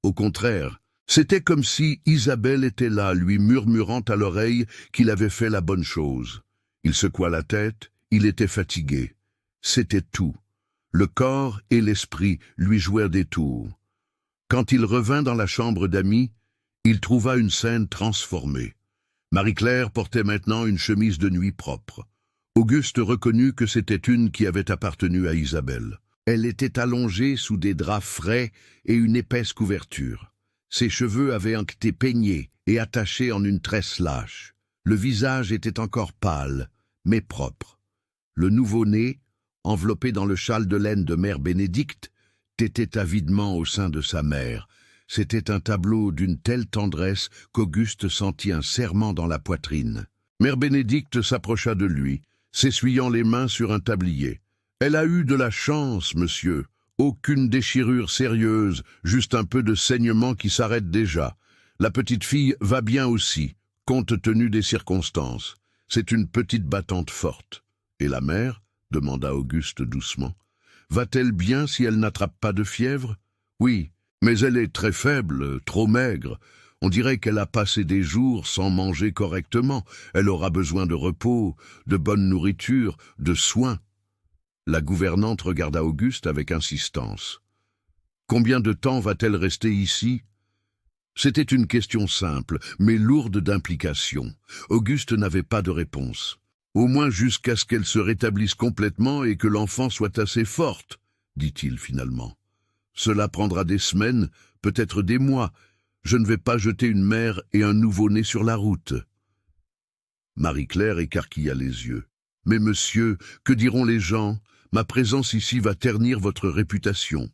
Au contraire, c'était comme si Isabelle était là, lui murmurant à l'oreille qu'il avait fait la bonne chose. Il secoua la tête, il était fatigué. C'était tout. Le corps et l'esprit lui jouèrent des tours. Quand il revint dans la chambre d'amis, il trouva une scène transformée. Marie-Claire portait maintenant une chemise de nuit propre. Auguste reconnut que c'était une qui avait appartenu à Isabelle. Elle était allongée sous des draps frais et une épaisse couverture. Ses cheveux avaient été peignés et attachés en une tresse lâche. Le visage était encore pâle, mais propre. Le nouveau-né, enveloppé dans le châle de laine de Mère Bénédicte, tétait avidement au sein de sa mère. C'était un tableau d'une telle tendresse qu'Auguste sentit un serrement dans la poitrine. Mère Bénédicte s'approcha de lui, s'essuyant les mains sur un tablier. « Elle a eu de la chance, monsieur. Aucune déchirure sérieuse, juste un peu de saignement qui s'arrête déjà. La petite fille va bien aussi, compte tenu des circonstances. C'est une petite battante forte. » « Et la mère ?» demanda Auguste doucement. « Va-t-elle bien si elle n'attrape pas de fièvre ?»« Oui, mais elle est très faible, trop maigre. On dirait qu'elle a passé des jours sans manger correctement. Elle aura besoin de repos, de bonne nourriture, de soins. » La gouvernante regarda Auguste avec insistance. « Combien de temps va-t-elle rester ici ?» C'était une question simple, mais lourde d'implications. Auguste n'avait pas de réponse. « Au moins jusqu'à ce qu'elle se rétablisse complètement et que l'enfant soit assez forte, » dit-il finalement. « Cela prendra des semaines, peut-être des mois. Je ne vais pas jeter une mère et un nouveau-né sur la route. » Marie-Claire écarquilla les yeux. « Mais monsieur, que diront les gens? Ma présence ici va ternir votre réputation. »«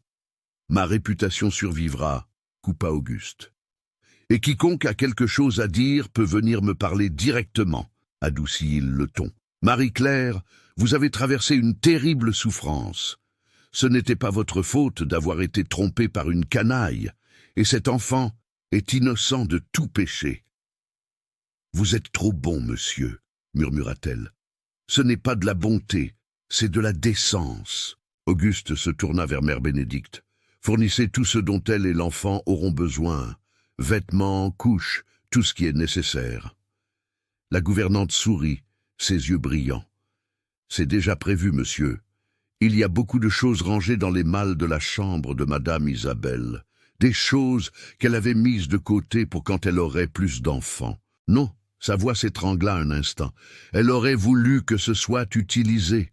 Ma réputation survivra, » coupa Auguste. « Et quiconque a quelque chose à dire peut venir me parler directement, » adoucit-il le ton. « Marie-Claire, vous avez traversé une terrible souffrance. Ce n'était pas votre faute d'avoir été trompée par une canaille, et cet enfant est innocent de tout péché. »« Vous êtes trop bon, monsieur, » murmura-t-elle. « Ce n'est pas de la bonté, c'est de la décence. » Auguste se tourna vers Mère Bénédicte. « Fournissez tout ce dont elle et l'enfant auront besoin. Vêtements, couches, tout ce qui est nécessaire. » La gouvernante sourit, ses yeux brillants. « C'est déjà prévu, monsieur. Il y a beaucoup de choses rangées dans les malles de la chambre de Madame Isabelle. Des choses qu'elle avait mises de côté pour quand elle aurait plus d'enfants. Non, sa voix s'étrangla un instant. Elle aurait voulu que ce soit utilisé. »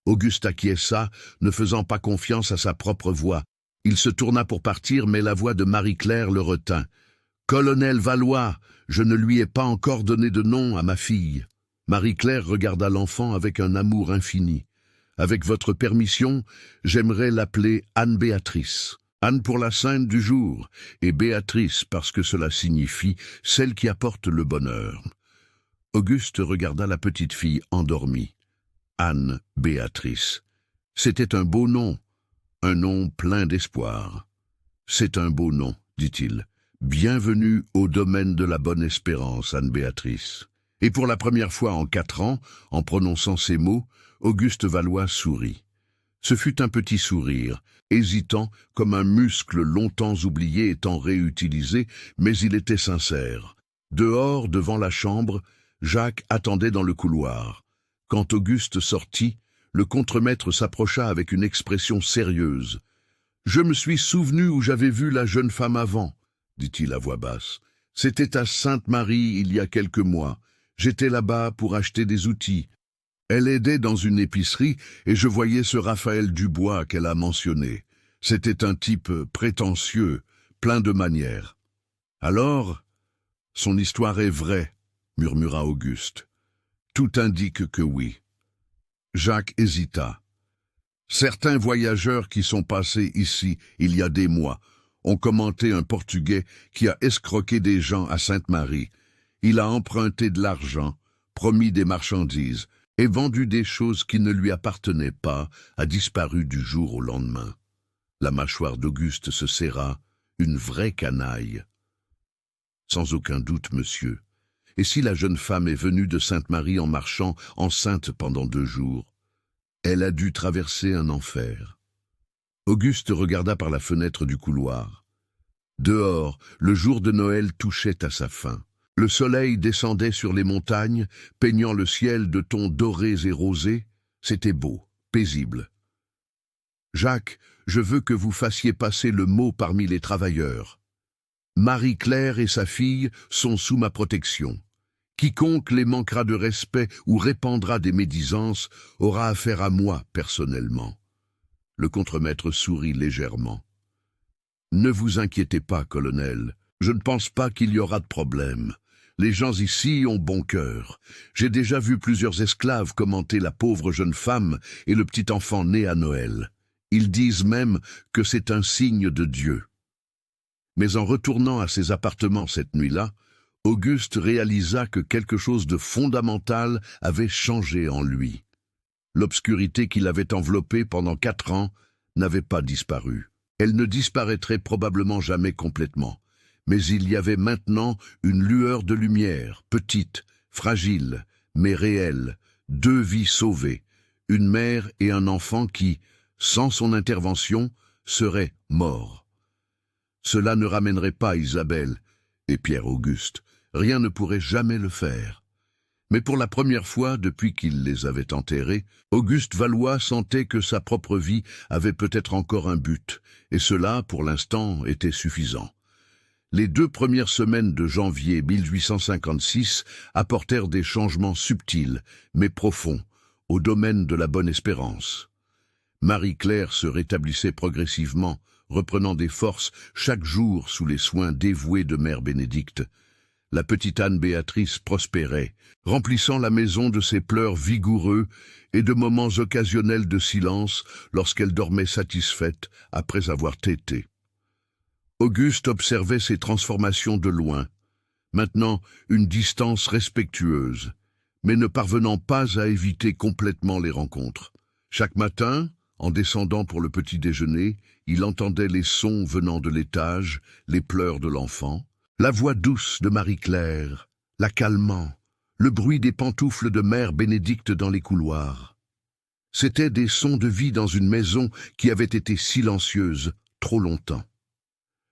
Auguste acquiesça, ne faisant pas confiance à sa propre voix. Il se tourna pour partir, mais la voix de Marie-Claire le retint. « Colonel Valois, je ne lui ai pas encore donné de nom à ma fille. » Marie-Claire regarda l'enfant avec un amour infini. « Avec votre permission, j'aimerais l'appeler Anne-Béatrice. Anne pour la sainte du jour, et Béatrice parce que cela signifie celle qui apporte le bonheur. » Auguste regarda la petite fille endormie. Anne-Béatrice. C'était un beau nom, un nom plein d'espoir. « C'est un beau nom, dit-il. Bienvenue au domaine de la bonne espérance, Anne-Béatrice. » Et pour la première fois en 4 ans, en prononçant ces mots, Auguste Valois sourit. Ce fut un petit sourire, hésitant comme un muscle longtemps oublié étant réutilisé, mais il était sincère. Dehors, devant la chambre, Jacques attendait dans le couloir. Quand Auguste sortit, le contremaître s'approcha avec une expression sérieuse. « Je me suis souvenu où j'avais vu la jeune femme avant, » dit-il à voix basse. « C'était à Sainte-Marie il y a quelques mois. J'étais là-bas pour acheter des outils. Elle aidait dans une épicerie et je voyais ce Raphaël Dubois qu'elle a mentionné. C'était un type prétentieux, plein de manières. »« Alors, son histoire est vraie, » murmura Auguste. « Tout indique que oui. » Jacques hésita. « Certains voyageurs qui sont passés ici il y a des mois ont commenté un Portugais qui a escroqué des gens à Sainte-Marie. Il a emprunté de l'argent, promis des marchandises, et vendu des choses qui ne lui appartenaient pas, a disparu du jour au lendemain. » La mâchoire d'Auguste se serra, une vraie canaille. « Sans aucun doute, monsieur. Et si la jeune femme est venue de Sainte-Marie en marchant, enceinte pendant 2 jours, elle a dû traverser un enfer. » Auguste regarda par la fenêtre du couloir. Dehors, le jour de Noël touchait à sa fin. Le soleil descendait sur les montagnes, peignant le ciel de tons dorés et rosés. C'était beau, paisible. « Jacques, je veux que vous fassiez passer le mot parmi les travailleurs. Marie-Claire et sa fille sont sous ma protection. Quiconque les manquera de respect ou répandra des médisances aura affaire à moi personnellement. » Le contremaître sourit légèrement. « Ne vous inquiétez pas, colonel. Je ne pense pas qu'il y aura de problème. Les gens ici ont bon cœur. J'ai déjà vu plusieurs esclaves commenter la pauvre jeune femme et le petit enfant né à Noël. Ils disent même que c'est un signe de Dieu. » Mais en retournant à ses appartements cette nuit-là, Auguste réalisa que quelque chose de fondamental avait changé en lui. L'obscurité qui l'avait enveloppé pendant 4 ans n'avait pas disparu. Elle ne disparaîtrait probablement jamais complètement. Mais il y avait maintenant une lueur de lumière, petite, fragile, mais réelle, 2 vies sauvées, une mère et un enfant qui, sans son intervention, seraient morts. Cela ne ramènerait pas Isabelle et Pierre-Auguste. Rien ne pourrait jamais le faire. Mais pour la première fois depuis qu'il les avait enterrés, Auguste Valois sentait que sa propre vie avait peut-être encore un but, et cela, pour l'instant, était suffisant. Les 2 premières semaines de janvier 1856 apportèrent des changements subtils, mais profonds, au domaine de la bonne espérance. Marie-Claire se rétablissait progressivement, reprenant des forces chaque jour sous les soins dévoués de Mère Bénédicte. La petite Anne-Béatrice prospérait, remplissant la maison de ses pleurs vigoureux et de moments occasionnels de silence lorsqu'elle dormait satisfaite après avoir tété. Auguste observait ces transformations de loin, maintenant une distance respectueuse, mais ne parvenant pas à éviter complètement les rencontres. Chaque matin, en descendant pour le petit déjeuner, il entendait les sons venant de l'étage, les pleurs de l'enfant, la voix douce de Marie-Claire, la calmant, le bruit des pantoufles de mère Bénédicte dans les couloirs. C'étaient des sons de vie dans une maison qui avait été silencieuse trop longtemps.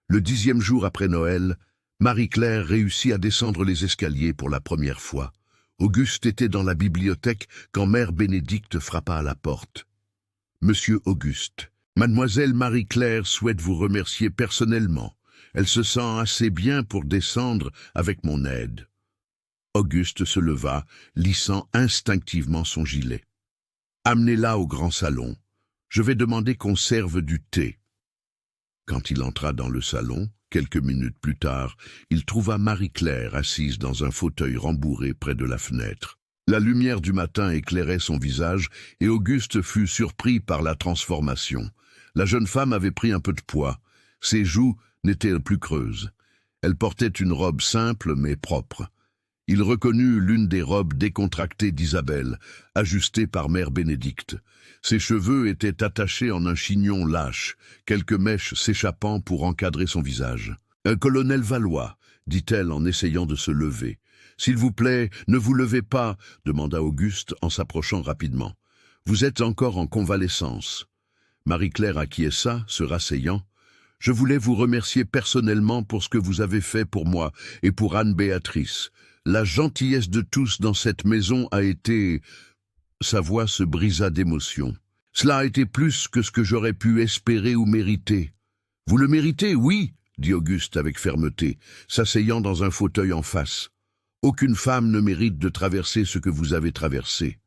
Le 10e jour après Noël, Marie-Claire réussit à descendre les escaliers pour la première fois. Auguste était dans la bibliothèque quand mère Bénédicte frappa à la porte. « Monsieur Auguste, mademoiselle Marie-Claire souhaite vous remercier personnellement. Elle se sent assez bien pour descendre avec mon aide. » Auguste se leva, lissant instinctivement son gilet. « Amenez-la au grand salon. Je vais demander qu'on serve du thé. » Quand il entra dans le salon, quelques minutes plus tard, il trouva Marie-Claire assise dans un fauteuil rembourré près de la fenêtre. La lumière du matin éclairait son visage et Auguste fut surpris par la transformation. La jeune femme avait pris un peu de poids. Ses joues n'étaient plus creuses. Elle portait une robe simple mais propre. Il reconnut l'une des robes décontractées d'Isabelle, ajustée par mère Bénédicte. Ses cheveux étaient attachés en un chignon lâche, quelques mèches s'échappant pour encadrer son visage. « Colonel Valois, dit-elle en essayant de se lever. « S'il vous plaît, ne vous levez pas, demanda Auguste en s'approchant rapidement. Vous êtes encore en convalescence. Marie-Claire acquiesça, se rasseyant. « Je voulais vous remercier personnellement pour ce que vous avez fait pour moi et pour Anne-Béatrice. La gentillesse de tous dans cette maison a été... » Sa voix se brisa d'émotion. « Cela a été plus que ce que j'aurais pu espérer ou mériter. »« Vous le méritez, oui, » dit Auguste avec fermeté, s'asseyant dans un fauteuil en face. « Aucune femme ne mérite de traverser ce que vous avez traversé. »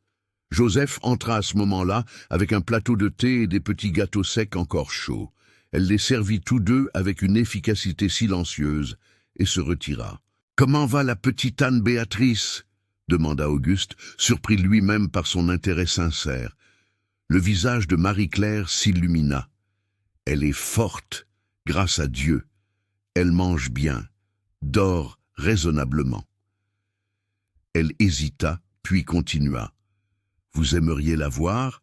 Joseph entra à ce moment-là avec un plateau de thé et des petits gâteaux secs encore chauds. Elle les servit tous deux avec une efficacité silencieuse et se retira. « Comment va la petite Anne-Béatrice » demanda Auguste, surpris lui-même par son intérêt sincère. Le visage de Marie-Claire s'illumina. « Elle est forte, grâce à Dieu. Elle mange bien, dort raisonnablement. » Elle hésita, puis continua. « Vous aimeriez la voir?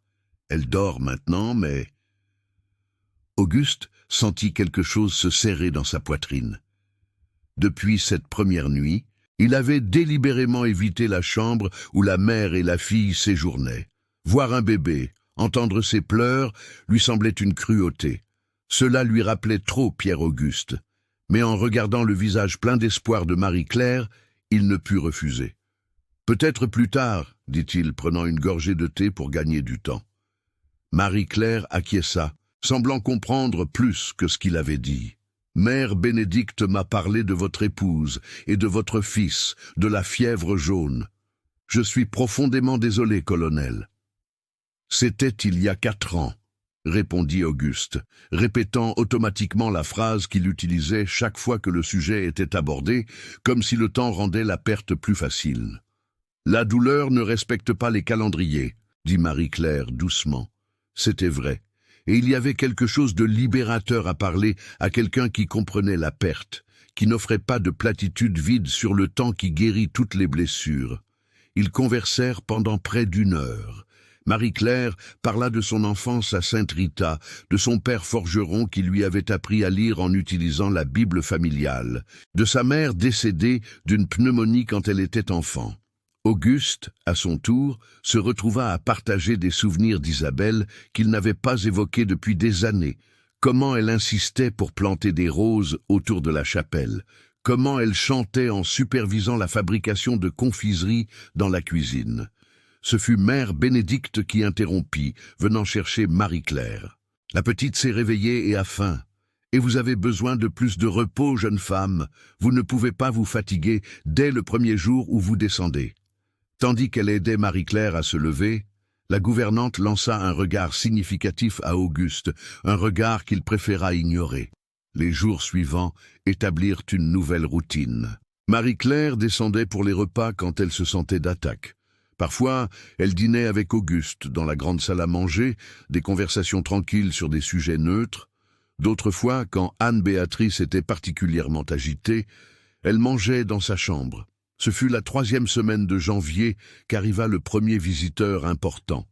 Elle dort maintenant, mais... » Auguste sentit quelque chose se serrer dans sa poitrine. Depuis cette première nuit, il avait délibérément évité la chambre où la mère et la fille séjournaient. Voir un bébé, entendre ses pleurs, lui semblait une cruauté. Cela lui rappelait trop Pierre-Auguste. Mais en regardant le visage plein d'espoir de Marie-Claire, il ne put refuser. « Peut-être plus tard, » dit-il, prenant une gorgée de thé pour gagner du temps. Marie-Claire acquiesça, semblant comprendre plus que ce qu'il avait dit. « Mère Bénédicte m'a parlé de votre épouse et de votre fils, de la fièvre jaune. Je suis profondément désolé, colonel. »« C'était il y a 4 ans, » répondit Auguste, répétant automatiquement la phrase qu'il utilisait chaque fois que le sujet était abordé, comme si le temps rendait la perte plus facile. « La douleur ne respecte pas les calendriers, » dit Marie-Claire doucement. C'était vrai. Et il y avait quelque chose de libérateur à parler à quelqu'un qui comprenait la perte, qui n'offrait pas de platitude vide sur le temps qui guérit toutes les blessures. Ils conversèrent pendant près d'1 heure. Marie-Claire parla de son enfance à Sainte-Rita, de son père forgeron qui lui avait appris à lire en utilisant la Bible familiale, de sa mère décédée d'une pneumonie quand elle était enfant. Auguste, à son tour, se retrouva à partager des souvenirs d'Isabelle qu'il n'avait pas évoqués depuis des années. Comment elle insistait pour planter des roses autour de la chapelle. Comment elle chantait en supervisant la fabrication de confiseries dans la cuisine. Ce fut mère Bénédicte qui interrompit, venant chercher Marie-Claire. « La petite s'est réveillée et a faim. Et vous avez besoin de plus de repos, jeune femme. Vous ne pouvez pas vous fatiguer dès le premier jour où vous descendez. » Tandis qu'elle aidait Marie-Claire à se lever, la gouvernante lança un regard significatif à Auguste, un regard qu'il préféra ignorer. Les jours suivants établirent une nouvelle routine. Marie-Claire descendait pour les repas quand elle se sentait d'attaque. Parfois, elle dînait avec Auguste dans la grande salle à manger, des conversations tranquilles sur des sujets neutres. D'autres fois, quand Anne-Béatrice était particulièrement agitée, elle mangeait dans sa chambre. Ce fut la 3e semaine de janvier qu'arriva le premier visiteur important.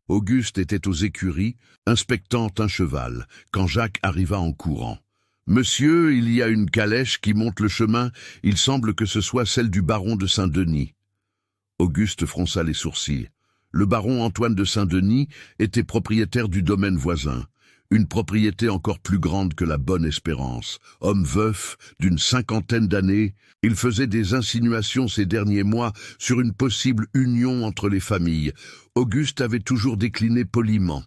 Auguste était aux écuries, inspectant un cheval, quand Jacques arriva en courant. « Monsieur, il y a une calèche qui monte le chemin, il semble que ce soit celle du baron de Saint-Denis. » Auguste fronça les sourcils. Le baron Antoine de Saint-Denis était propriétaire du domaine voisin, une propriété encore plus grande que la Bonne Espérance. Homme veuf d'une 50aine d'années, il faisait des insinuations ces derniers mois sur une possible union entre les familles. Auguste avait toujours décliné poliment.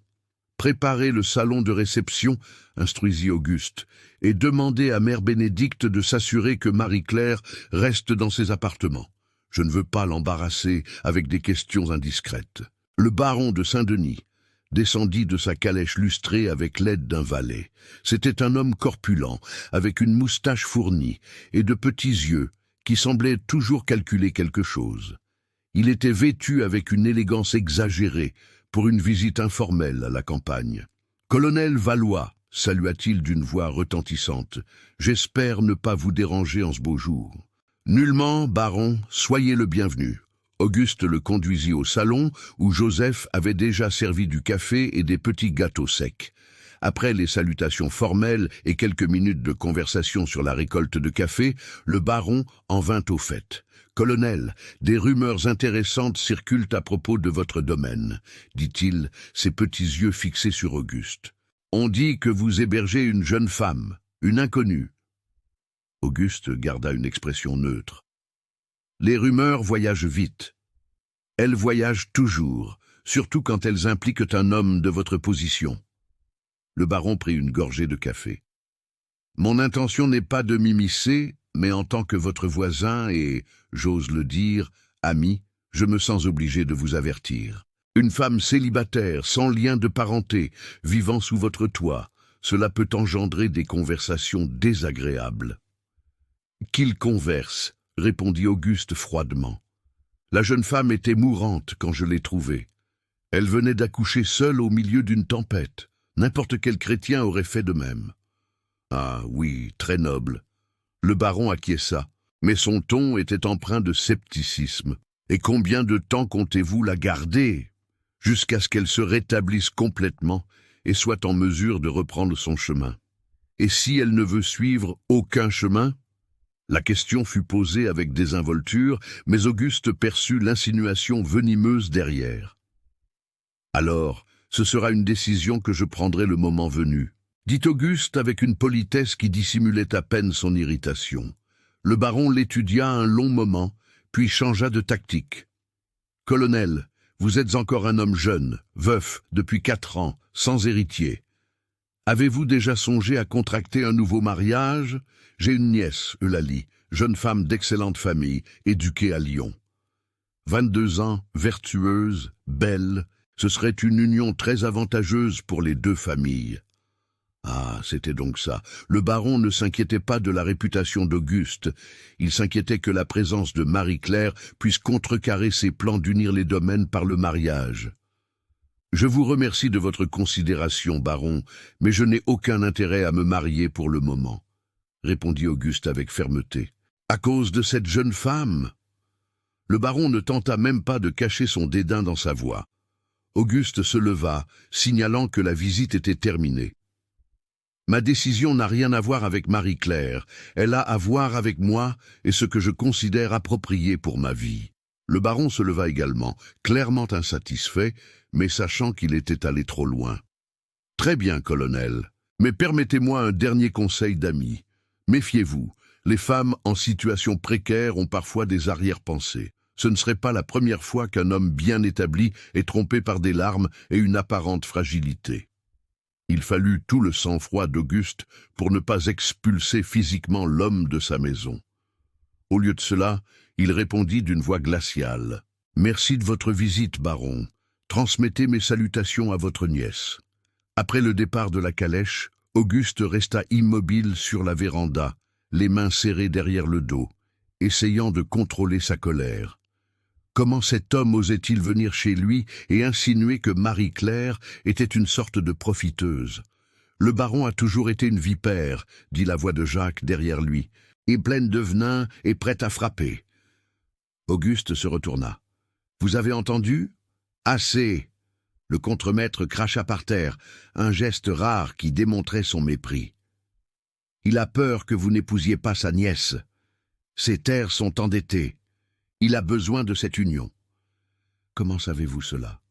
« Préparez le salon de réception », instruisit Auguste, « et demandez à Mère Bénédicte de s'assurer que Marie-Claire reste dans ses appartements. Je ne veux pas l'embarrasser avec des questions indiscrètes. » Le baron de Saint-Denis descendit de sa calèche lustrée avec l'aide d'un valet. C'était un homme corpulent, avec une moustache fournie et de petits yeux qui semblaient toujours calculer quelque chose. Il était vêtu avec une élégance exagérée pour une visite informelle à la campagne. « Colonel Valois », salua-t-il d'une voix retentissante, « j'espère ne pas vous déranger en ce beau jour. »« Nullement, baron, soyez le bienvenu. » Auguste le conduisit au salon où Joseph avait déjà servi du café et des petits gâteaux secs. Après les salutations formelles et quelques minutes de conversation sur la récolte de café, le baron en vint au fait. « Colonel, des rumeurs intéressantes circulent à propos de votre domaine, » dit-il, ses petits yeux fixés sur Auguste. « On dit que vous hébergez une jeune femme, une inconnue. » Auguste garda une expression neutre. Les rumeurs voyagent vite. Elles voyagent toujours, surtout quand elles impliquent un homme de votre position. Le baron prit une gorgée de café. Mon intention n'est pas de m'immiscer, mais en tant que votre voisin et, j'ose le dire, ami, je me sens obligé de vous avertir. Une femme célibataire, sans lien de parenté, vivant sous votre toit, cela peut engendrer des conversations désagréables. Qu'il converse, répondit Auguste froidement. La jeune femme était mourante quand je l'ai trouvée. Elle venait d'accoucher seule au milieu d'une tempête. N'importe quel chrétien aurait fait de même. Ah oui, très noble. Le baron acquiesça, mais son ton était empreint de scepticisme. Et combien de temps comptez-vous la garder, jusqu'à ce qu'elle se rétablisse complètement et soit en mesure de reprendre son chemin? Et si elle ne veut suivre aucun chemin? La question fut posée avec désinvolture, mais Auguste perçut l'insinuation venimeuse derrière. « Alors, ce sera une décision que je prendrai le moment venu, » dit Auguste avec une politesse qui dissimulait à peine son irritation. Le baron l'étudia un long moment, puis changea de tactique. « Colonel, vous êtes encore un homme jeune, veuf, depuis 4 ans, sans héritier. Avez-vous déjà songé à contracter un nouveau mariage? J'ai une nièce, Eulalie, jeune femme d'excellente famille, éduquée à Lyon. 22 ans, vertueuse, belle, ce serait une union très avantageuse pour les 2 familles. » Ah, c'était donc ça. Le baron ne s'inquiétait pas de la réputation d'Auguste. Il s'inquiétait que la présence de Marie-Claire puisse contrecarrer ses plans d'unir les domaines par le mariage. « Je vous remercie de votre considération, baron, mais je n'ai aucun intérêt à me marier pour le moment, » répondit Auguste avec fermeté. « À cause de cette jeune femme ?» Le baron ne tenta même pas de cacher son dédain dans sa voix. Auguste se leva, signalant que la visite était terminée. « Ma décision n'a rien à voir avec Marie-Claire, elle a à voir avec moi et ce que je considère approprié pour ma vie. » Le baron se leva également, clairement insatisfait, mais sachant qu'il était allé trop loin. « Très bien, colonel, mais permettez-moi un dernier conseil d'ami. Méfiez-vous, les femmes en situation précaire ont parfois des arrière-pensées. Ce ne serait pas la première fois qu'un homme bien établi est trompé par des larmes et une apparente fragilité. » Il fallut tout le sang-froid d'Auguste pour ne pas expulser physiquement l'homme de sa maison. Au lieu de cela, il répondit d'une voix glaciale. « Merci de votre visite, baron. Transmettez mes salutations à votre nièce. » Après le départ de la calèche, Auguste resta immobile sur la véranda, les mains serrées derrière le dos, essayant de contrôler sa colère. Comment cet homme osait-il venir chez lui et insinuer que Marie-Claire était une sorte de profiteuse? Le baron a toujours été une vipère, dit la voix de Jacques derrière lui, et pleine de venin et prête à frapper. Auguste se retourna. « Vous avez entendu? Assez !» Le contremaître cracha par terre, un geste rare qui démontrait son mépris. « Il a peur que vous n'épousiez pas sa nièce. Ses terres sont endettées. Il a besoin de cette union. » « Comment savez-vous cela? »«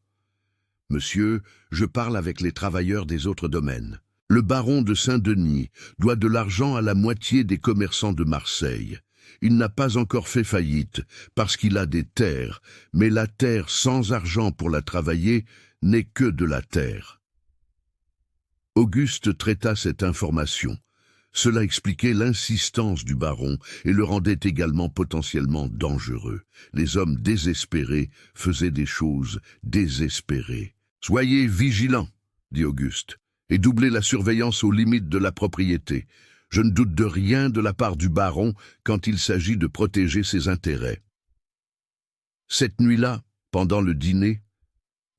Monsieur, je parle avec les travailleurs des autres domaines. Le baron de Saint-Denis doit de l'argent à la moitié des commerçants de Marseille. Il n'a pas encore fait faillite, parce qu'il a des terres, mais la terre sans argent pour la travailler n'est que de la terre. » Auguste traita cette information. Cela expliquait l'insistance du baron et le rendait également potentiellement dangereux. Les hommes désespérés faisaient des choses désespérées. « Soyez vigilants, » dit Auguste, « et doublez la surveillance aux limites de la propriété. Je ne doute de rien de la part du baron quand il s'agit de protéger ses intérêts. » Cette nuit-là, pendant le dîner,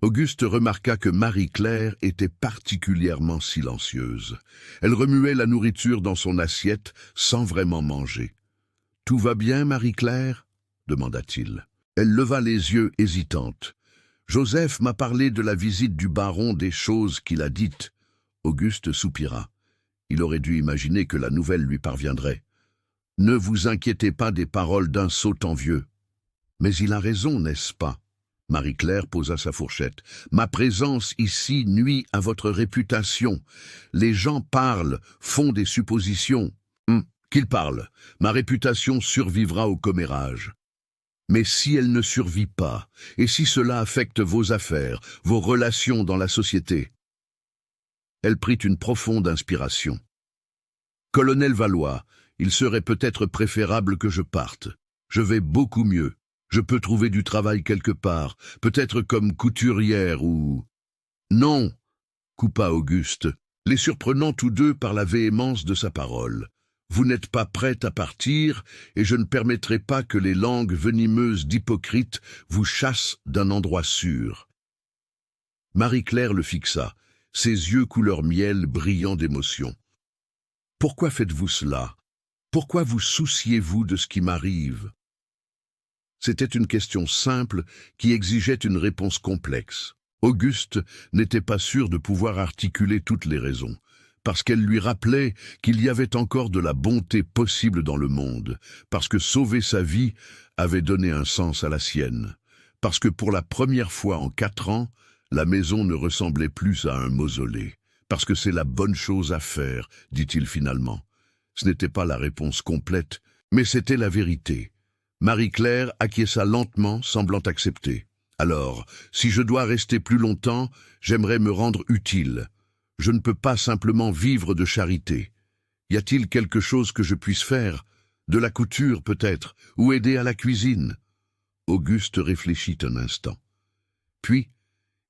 Auguste remarqua que Marie-Claire était particulièrement silencieuse. Elle remuait la nourriture dans son assiette sans vraiment manger. « Tout va bien, Marie-Claire » demanda-t-il. Elle leva les yeux hésitante. « Joseph m'a parlé de la visite du baron, des choses qu'il a dites. » Auguste soupira. Il aurait dû imaginer que la nouvelle lui parviendrait. « Ne vous inquiétez pas des paroles d'un sot envieux. » « Mais il a raison, n'est-ce pas ?» Marie-Claire posa sa fourchette. « Ma présence ici nuit à votre réputation. Les gens parlent, font des suppositions. Qu'ils parlent. Ma réputation survivra au commérage. Mais si elle ne survit pas, et si cela affecte vos affaires, vos relations dans la société ?» Elle prit une profonde inspiration. « Colonel Valois, il serait peut-être préférable que je parte. Je vais beaucoup mieux. Je peux trouver du travail quelque part, peut-être comme couturière ou... » « Non !» coupa Auguste, les surprenant tous deux par la véhémence de sa parole. « Vous n'êtes pas prête à partir, et je ne permettrai pas que les langues venimeuses d'hypocrites vous chassent d'un endroit sûr. » Marie-Claire le fixa, ses yeux couleur miel brillant d'émotion. « Pourquoi faites-vous cela? Pourquoi vous souciez-vous de ce qui m'arrive ?» C'était une question simple qui exigeait une réponse complexe. Auguste n'était pas sûr de pouvoir articuler toutes les raisons, parce qu'elle lui rappelait qu'il y avait encore de la bonté possible dans le monde, parce que sauver sa vie avait donné un sens à la sienne, parce que pour la première fois en 4 ans, la maison ne ressemblait plus à un mausolée, parce que c'est la bonne chose à faire, dit-il finalement. Ce n'était pas la réponse complète, mais c'était la vérité. Marie-Claire acquiesça lentement, semblant accepter. « Alors, si je dois rester plus longtemps, j'aimerais me rendre utile. Je ne peux pas simplement vivre de charité. Y a-t-il quelque chose que je puisse faire? De la couture, peut-être, ou aider à la cuisine ?» Auguste réfléchit un instant. Puis,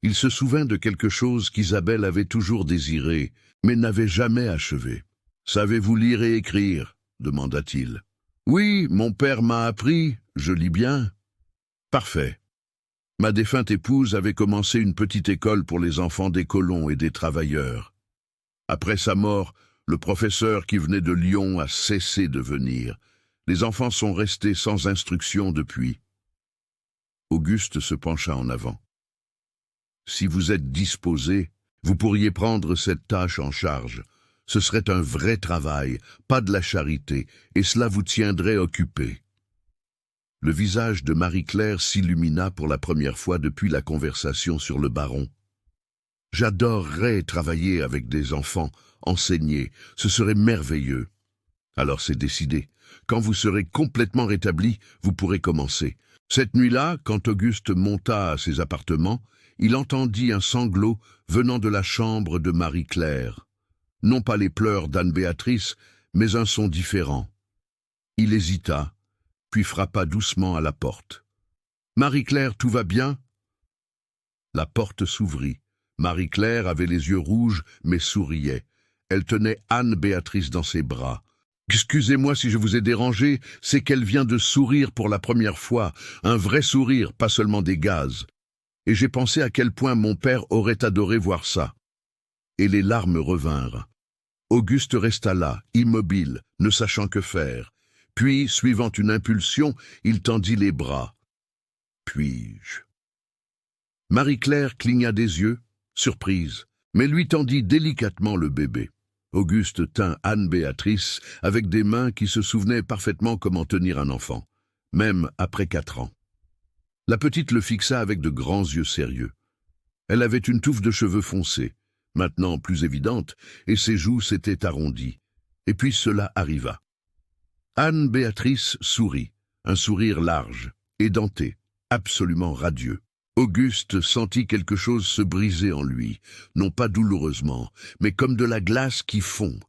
il se souvint de quelque chose qu'Isabelle avait toujours désiré, mais n'avait jamais achevé. « Savez-vous lire et écrire ?» demanda-t-il. « Oui, mon père m'a appris, je lis bien. »« Parfait. Ma défunte épouse avait commencé une petite école pour les enfants des colons et des travailleurs. Après sa mort, le professeur qui venait de Lyon a cessé de venir. Les enfants sont restés sans instruction depuis. » Auguste se pencha en avant. « Si vous êtes disposé, vous pourriez prendre cette tâche en charge. Ce serait un vrai travail, pas de la charité, et cela vous tiendrait occupé. » Le visage de Marie-Claire s'illumina pour la première fois depuis la conversation sur le baron. « J'adorerais travailler avec des enfants, enseigner, ce serait merveilleux. » « Alors c'est décidé. Quand vous serez complètement rétabli, vous pourrez commencer. » Cette nuit-là, quand Auguste monta à ses appartements, il entendit un sanglot venant de la chambre de Marie-Claire. Non pas les pleurs d'Anne-Béatrice, mais un son différent. Il hésita, puis frappa doucement à la porte. « Marie-Claire, tout va bien ?» La porte s'ouvrit. Marie-Claire avait les yeux rouges, mais souriait. Elle tenait Anne-Béatrice dans ses bras. Excusez-moi si je vous ai dérangé, c'est qu'elle vient de sourire pour la première fois, un vrai sourire, pas seulement des gaz. Et j'ai pensé à quel point mon père aurait adoré voir ça. Et les larmes revinrent. Auguste resta là, immobile, ne sachant que faire. Puis, suivant une impulsion, il tendit les bras. Puis-je? Marie-Claire cligna des yeux, surprise, mais lui tendit délicatement le bébé. Auguste tint Anne-Béatrice avec des mains qui se souvenaient parfaitement comment tenir un enfant, même après 4 ans. La petite le fixa avec de grands yeux sérieux. Elle avait une touffe de cheveux foncés, maintenant plus évidente, et ses joues s'étaient arrondies. Et puis cela arriva. Anne-Béatrice sourit, un sourire large, édenté, absolument radieux. Auguste sentit quelque chose se briser en lui, non pas douloureusement, mais comme de la glace qui fond.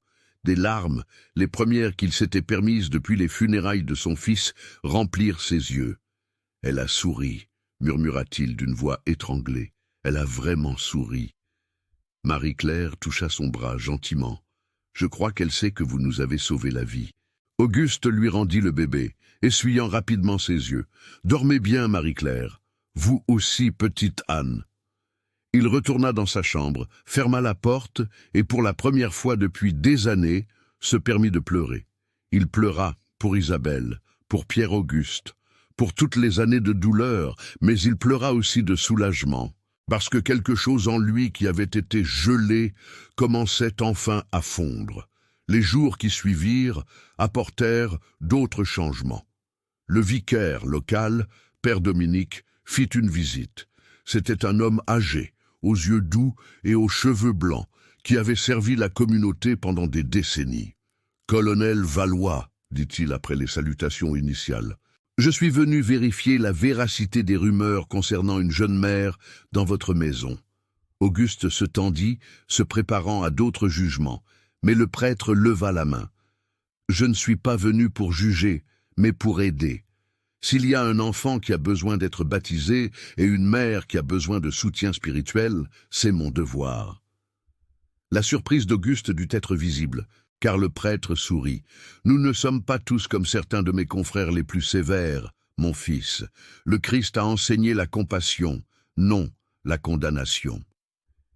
Des larmes, les premières qu'il s'était permises depuis les funérailles de son fils, remplirent ses yeux. « Elle a souri », murmura-t-il d'une voix étranglée. « Elle a vraiment souri. » Marie-Claire toucha son bras gentiment. « Je crois qu'elle sait que vous nous avez sauvé la vie. » Auguste lui rendit le bébé, essuyant rapidement ses yeux. « Dormez bien, Marie-Claire. Vous aussi, petite Anne. » Il retourna dans sa chambre, ferma la porte et pour la première fois depuis des années, se permit de pleurer. Il pleura pour Isabelle, pour Pierre-Auguste, pour toutes les années de douleur, mais il pleura aussi de soulagement, parce que quelque chose en lui qui avait été gelé commençait enfin à fondre. Les jours qui suivirent apportèrent d'autres changements. Le vicaire local, Père Dominique, fit une visite. C'était un homme âgé, aux yeux doux et aux cheveux blancs, qui avait servi la communauté pendant des décennies. « Colonel Valois, dit-il après les salutations initiales, je suis venu vérifier la véracité des rumeurs concernant une jeune mère dans votre maison. » Auguste se tendit, se préparant à d'autres jugements, mais le prêtre leva la main. « Je ne suis pas venu pour juger, mais pour aider. S'il y a un enfant qui a besoin d'être baptisé et une mère qui a besoin de soutien spirituel, c'est mon devoir. » La surprise d'Auguste dut être visible, car le prêtre sourit. « Nous ne sommes pas tous comme certains de mes confrères les plus sévères, mon fils. Le Christ a enseigné la compassion, non la condamnation. »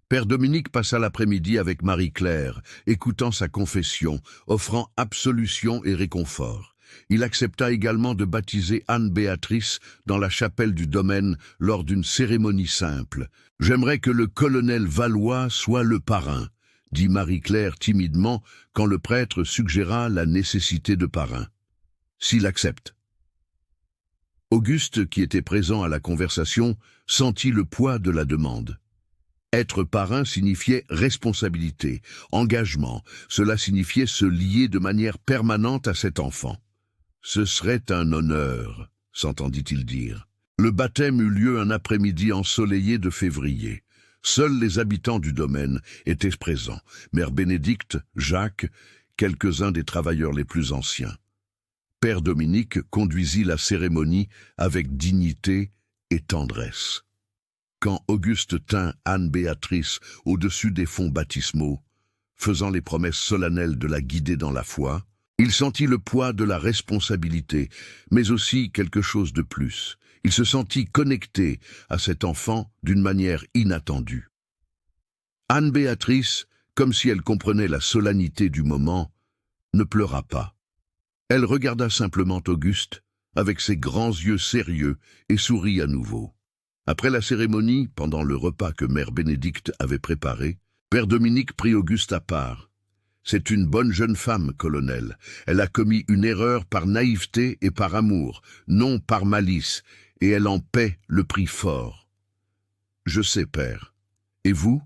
Père Dominique passa l'après-midi avec Marie-Claire, écoutant sa confession, offrant absolution et réconfort. Il accepta également de baptiser Anne-Béatrice dans la chapelle du domaine lors d'une cérémonie simple. « J'aimerais que le colonel Valois soit le parrain, » dit Marie-Claire timidement quand le prêtre suggéra la nécessité de parrain. « S'il accepte. » Auguste, qui était présent à la conversation, sentit le poids de la demande. Être parrain signifiait responsabilité, engagement. Cela signifiait se lier de manière permanente à cet enfant. Ce serait un honneur, s'entendit-il dire. Le baptême eut lieu un après-midi ensoleillé de février. Seuls les habitants du domaine étaient présents, Mère Bénédicte, Jacques, quelques-uns des travailleurs les plus anciens. Père Dominique conduisit la cérémonie avec dignité et tendresse. Quand Auguste tint Anne-Béatrice au-dessus des fonts baptismaux, faisant les promesses solennelles de la guider dans la foi, il sentit le poids de la responsabilité, mais aussi quelque chose de plus. Il se sentit connecté à cet enfant d'une manière inattendue. Anne-Béatrice, comme si elle comprenait la solennité du moment, ne pleura pas. Elle regarda simplement Auguste, avec ses grands yeux sérieux, et sourit à nouveau. Après la cérémonie, pendant le repas que Mère Bénédicte avait préparé, Père Dominique prit Auguste à part. « C'est une bonne jeune femme, colonel. Elle a commis une erreur par naïveté et par amour, non par malice, et elle en paie le prix fort. »« Je sais, père. Et vous ?»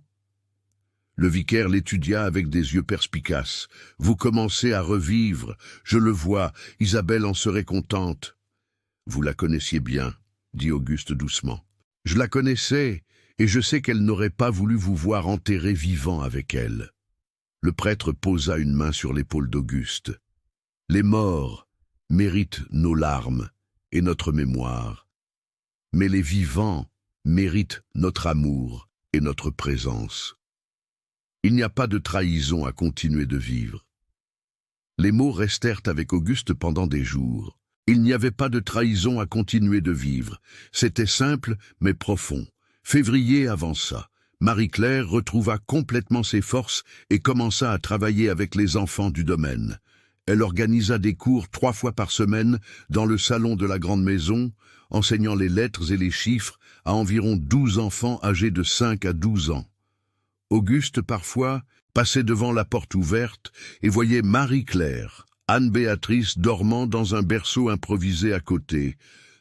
Le vicaire l'étudia avec des yeux perspicaces. « Vous commencez à revivre. Je le vois. Isabelle en serait contente. »« Vous la connaissiez bien, » dit Auguste doucement. « Je la connaissais, et je sais qu'elle n'aurait pas voulu vous voir enterré vivant avec elle. » Le prêtre posa une main sur l'épaule d'Auguste. « Les morts méritent nos larmes et notre mémoire, mais les vivants méritent notre amour et notre présence. Il n'y a pas de trahison à continuer de vivre. Les mots restèrent avec Auguste pendant des jours. Il n'y avait pas de trahison à continuer de vivre. C'était simple, mais profond. Février avança. Marie-Claire retrouva complètement ses forces et commença à travailler avec les enfants du domaine. Elle organisa des cours 3 fois par semaine dans le salon de la grande maison, enseignant les lettres et les chiffres à environ 12 enfants âgés de 5 à 12 ans. Auguste, parfois, passait devant la porte ouverte et voyait Marie-Claire, Anne-Béatrice dormant dans un berceau improvisé à côté,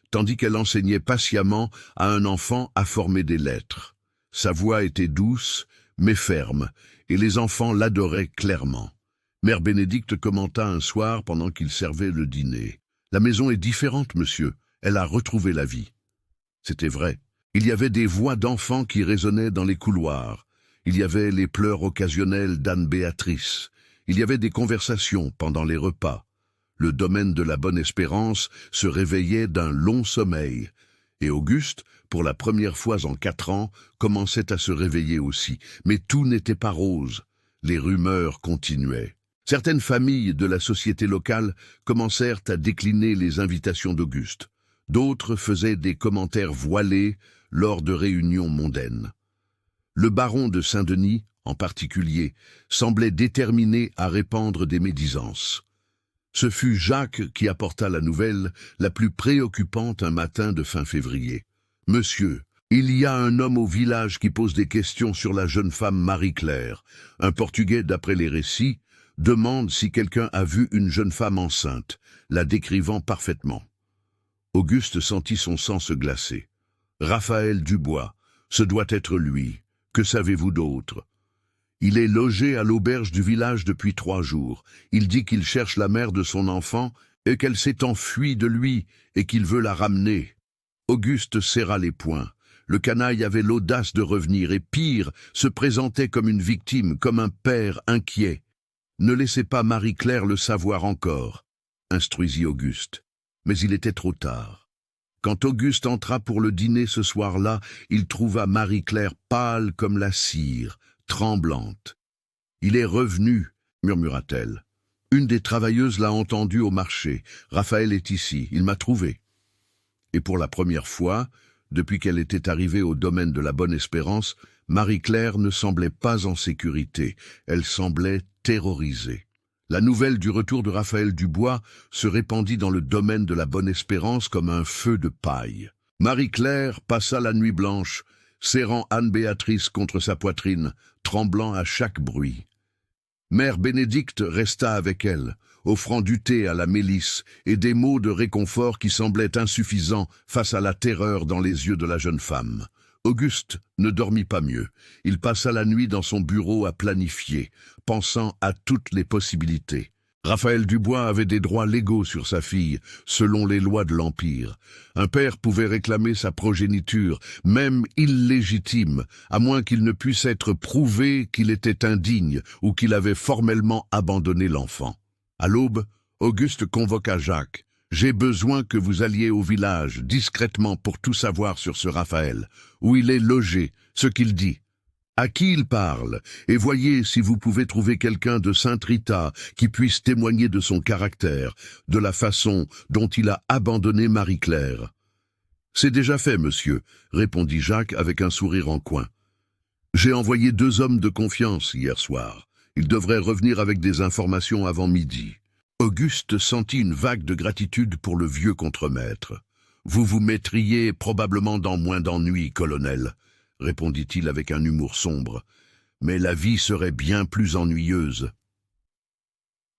tandis qu'elle enseignait patiemment à un enfant à former des lettres. Sa voix était douce, mais ferme, et les enfants l'adoraient clairement. Mère Bénédicte commenta un soir pendant qu'il servait le dîner. « La maison est différente, monsieur. Elle a retrouvé la vie. » C'était vrai. Il y avait des voix d'enfants qui résonnaient dans les couloirs. Il y avait les pleurs occasionnels d'Anne-Béatrice. Il y avait des conversations pendant les repas. Le domaine de la Bonne Espérance se réveillait d'un long sommeil. Et Auguste, pour la première fois en 4 ans, commençait à se réveiller aussi. Mais tout n'était pas rose. Les rumeurs continuaient. Certaines familles de la société locale commencèrent à décliner les invitations d'Auguste. D'autres faisaient des commentaires voilés lors de réunions mondaines. Le baron de Saint-Denis, en particulier, semblait déterminé à répandre des médisances. Ce fut Jacques qui apporta la nouvelle la plus préoccupante un matin de fin février. « Monsieur, il y a un homme au village qui pose des questions sur la jeune femme Marie-Claire. Un Portugais, d'après les récits, demande si quelqu'un a vu une jeune femme enceinte, la décrivant parfaitement. » Auguste sentit son sang se glacer. « Raphaël Dubois, ce doit être lui. Que savez-vous d'autre ? Il est logé à l'auberge du village depuis 3 jours. Il dit qu'il cherche la mère de son enfant et qu'elle s'est enfuie de lui et qu'il veut la ramener. » Auguste serra les poings. Le canaille avait l'audace de revenir et, pire, se présentait comme une victime, comme un père inquiet. « Ne laissez pas Marie-Claire le savoir encore, » instruisit Auguste. Mais il était trop tard. Quand Auguste entra pour le dîner ce soir-là, il trouva Marie-Claire pâle comme la cire, tremblante. « Il est revenu, » murmura-t-elle. « Une des travailleuses l'a entendu au marché. Raphaël est ici, il m'a trouvé. » Et pour la première fois, depuis qu'elle était arrivée au domaine de la Bonne Espérance, Marie-Claire ne semblait pas en sécurité, elle semblait terrorisée. La nouvelle du retour de Raphaël Dubois se répandit dans le domaine de la Bonne Espérance comme un feu de paille. Marie-Claire passa la nuit blanche, serrant Anne-Béatrice contre sa poitrine, tremblant à chaque bruit. Mère Bénédicte resta avec elle, offrant du thé à la mélisse et des mots de réconfort qui semblaient insuffisants face à la terreur dans les yeux de la jeune femme. Auguste ne dormit pas mieux. Il passa la nuit dans son bureau à planifier, pensant à toutes les possibilités. Raphaël Dubois avait des droits légaux sur sa fille, selon les lois de l'Empire. Un père pouvait réclamer sa progéniture, même illégitime, à moins qu'il ne puisse être prouvé qu'il était indigne ou qu'il avait formellement abandonné l'enfant. À l'aube, Auguste convoqua Jacques. « J'ai besoin que vous alliez au village, discrètement, pour tout savoir sur ce Raphaël, où il est logé, ce qu'il dit. À qui il parle, et voyez si vous pouvez trouver quelqu'un de Sainte-Rita qui puisse témoigner de son caractère, de la façon dont il a abandonné Marie-Claire. »« C'est déjà fait, monsieur, » répondit Jacques avec un sourire en coin. « J'ai envoyé 2 hommes de confiance hier soir. Ils devraient revenir avec des informations avant midi. » Auguste sentit une vague de gratitude pour le vieux contremaître. « Vous vous mettriez probablement dans moins d'ennuis, colonel, » répondit-il avec un humour sombre. « Mais la vie serait bien plus ennuyeuse. »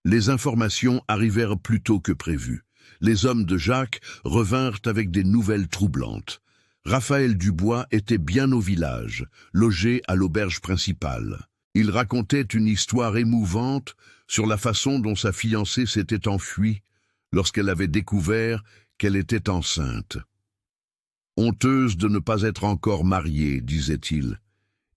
Les informations arrivèrent plus tôt que prévu. Les hommes de Jacques revinrent avec des nouvelles troublantes. Raphaël Dubois était bien au village, logé à l'auberge principale. Il racontait une histoire émouvante sur la façon dont sa fiancée s'était enfuie lorsqu'elle avait découvert qu'elle était enceinte. Honteuse de ne pas être encore mariée, disait-il.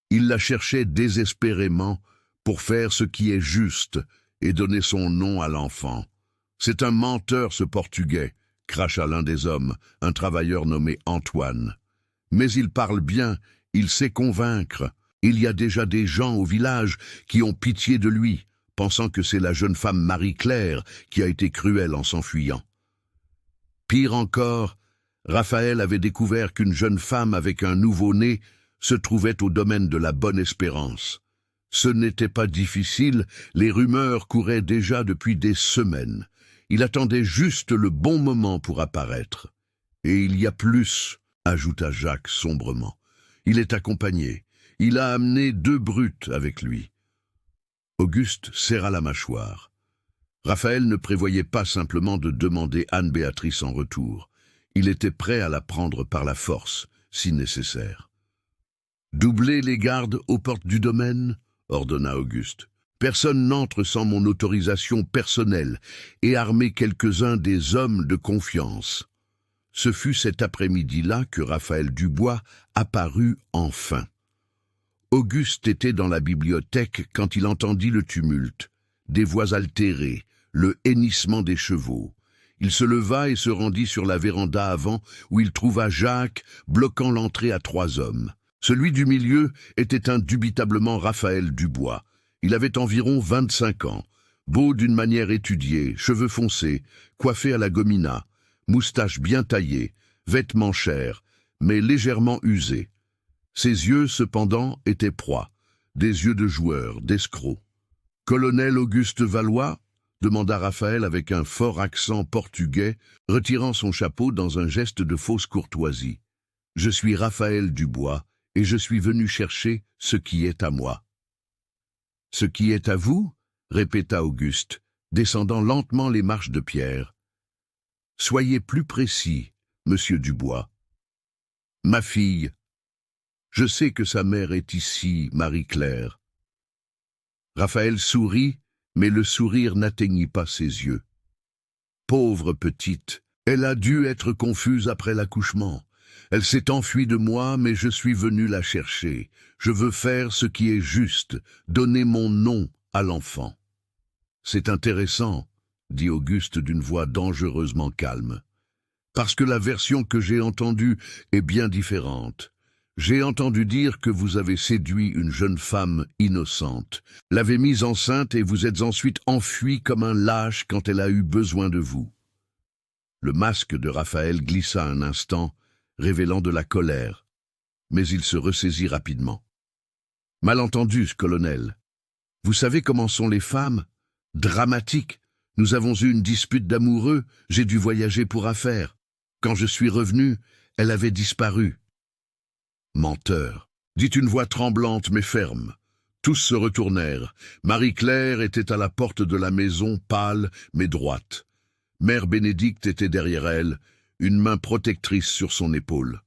Il la cherchait désespérément pour faire ce qui est juste et donner son nom à l'enfant. « C'est un menteur, ce Portugais », cracha l'un des hommes, un travailleur nommé Antoine. « Mais il parle bien, il sait convaincre. Il y a déjà des gens au village qui ont pitié de lui. pensant que c'est la jeune femme Marie-Claire qui a été cruelle en s'enfuyant. Pire encore, Raphaël avait découvert qu'une jeune femme avec un nouveau-né se trouvait au domaine de la Bonne Espérance. Ce n'était pas difficile, les rumeurs couraient déjà depuis des semaines. Il attendait juste le bon moment pour apparaître. Et il y a plus, ajouta Jacques sombrement. Il est accompagné. Il a amené 2 brutes avec lui. Auguste serra la mâchoire. Raphaël ne prévoyait pas simplement de demander Anne-Béatrice en retour. Il était prêt à la prendre par la force, si nécessaire. « Doublez les gardes aux portes du domaine » ordonna Auguste. « Personne n'entre sans mon autorisation personnelle et armez quelques-uns des hommes de confiance. » Ce fut cet après-midi-là que Raphaël Dubois apparut enfin. Auguste était dans la bibliothèque quand il entendit le tumulte, des voix altérées, le hennissement des chevaux. Il se leva et se rendit sur la véranda avant, où il trouva Jacques bloquant l'entrée à 3 hommes. Celui du milieu était indubitablement Raphaël Dubois. Il avait environ 25 ans, beau d'une manière étudiée, cheveux foncés, coiffé à la gomina, moustache bien taillée, vêtements chers, mais légèrement usés. Ses yeux, cependant, étaient proies, des yeux de joueur, d'escroc. « Colonel Auguste Valois ?» demanda Raphaël avec un fort accent portugais, retirant son chapeau dans un geste de fausse courtoisie. « Je suis Raphaël Dubois, et je suis venu chercher ce qui est à moi. »« Ce qui est à vous ?» répéta Auguste, descendant lentement les marches de pierre. « Soyez plus précis, monsieur Dubois. »« Ma fille. Je sais que sa mère est ici, Marie-Claire. » Raphaël sourit, mais le sourire n'atteignit pas ses yeux. « Pauvre petite, elle a dû être confuse après l'accouchement. Elle s'est enfuie de moi, mais je suis venu la chercher. Je veux faire ce qui est juste, donner mon nom à l'enfant. »« C'est intéressant, » dit Auguste d'une voix dangereusement calme, « parce que la version que j'ai entendue est bien différente. J'ai entendu dire que vous avez séduit une jeune femme innocente, l'avez mise enceinte et vous êtes ensuite enfui comme un lâche quand elle a eu besoin de vous. » Le masque de Raphaël glissa un instant, révélant de la colère, mais il se ressaisit rapidement. « Malentendu, colonel. Vous savez comment sont les femmes? Dramatiques. Nous avons eu une dispute d'amoureux, j'ai dû voyager pour affaires. Quand je suis revenu, elle avait disparu. » Menteur, dit une voix tremblante mais ferme. Tous se retournèrent. Marie-Claire était à la porte de la maison, pâle mais droite. Mère Bénédicte était derrière elle, une main protectrice sur son épaule.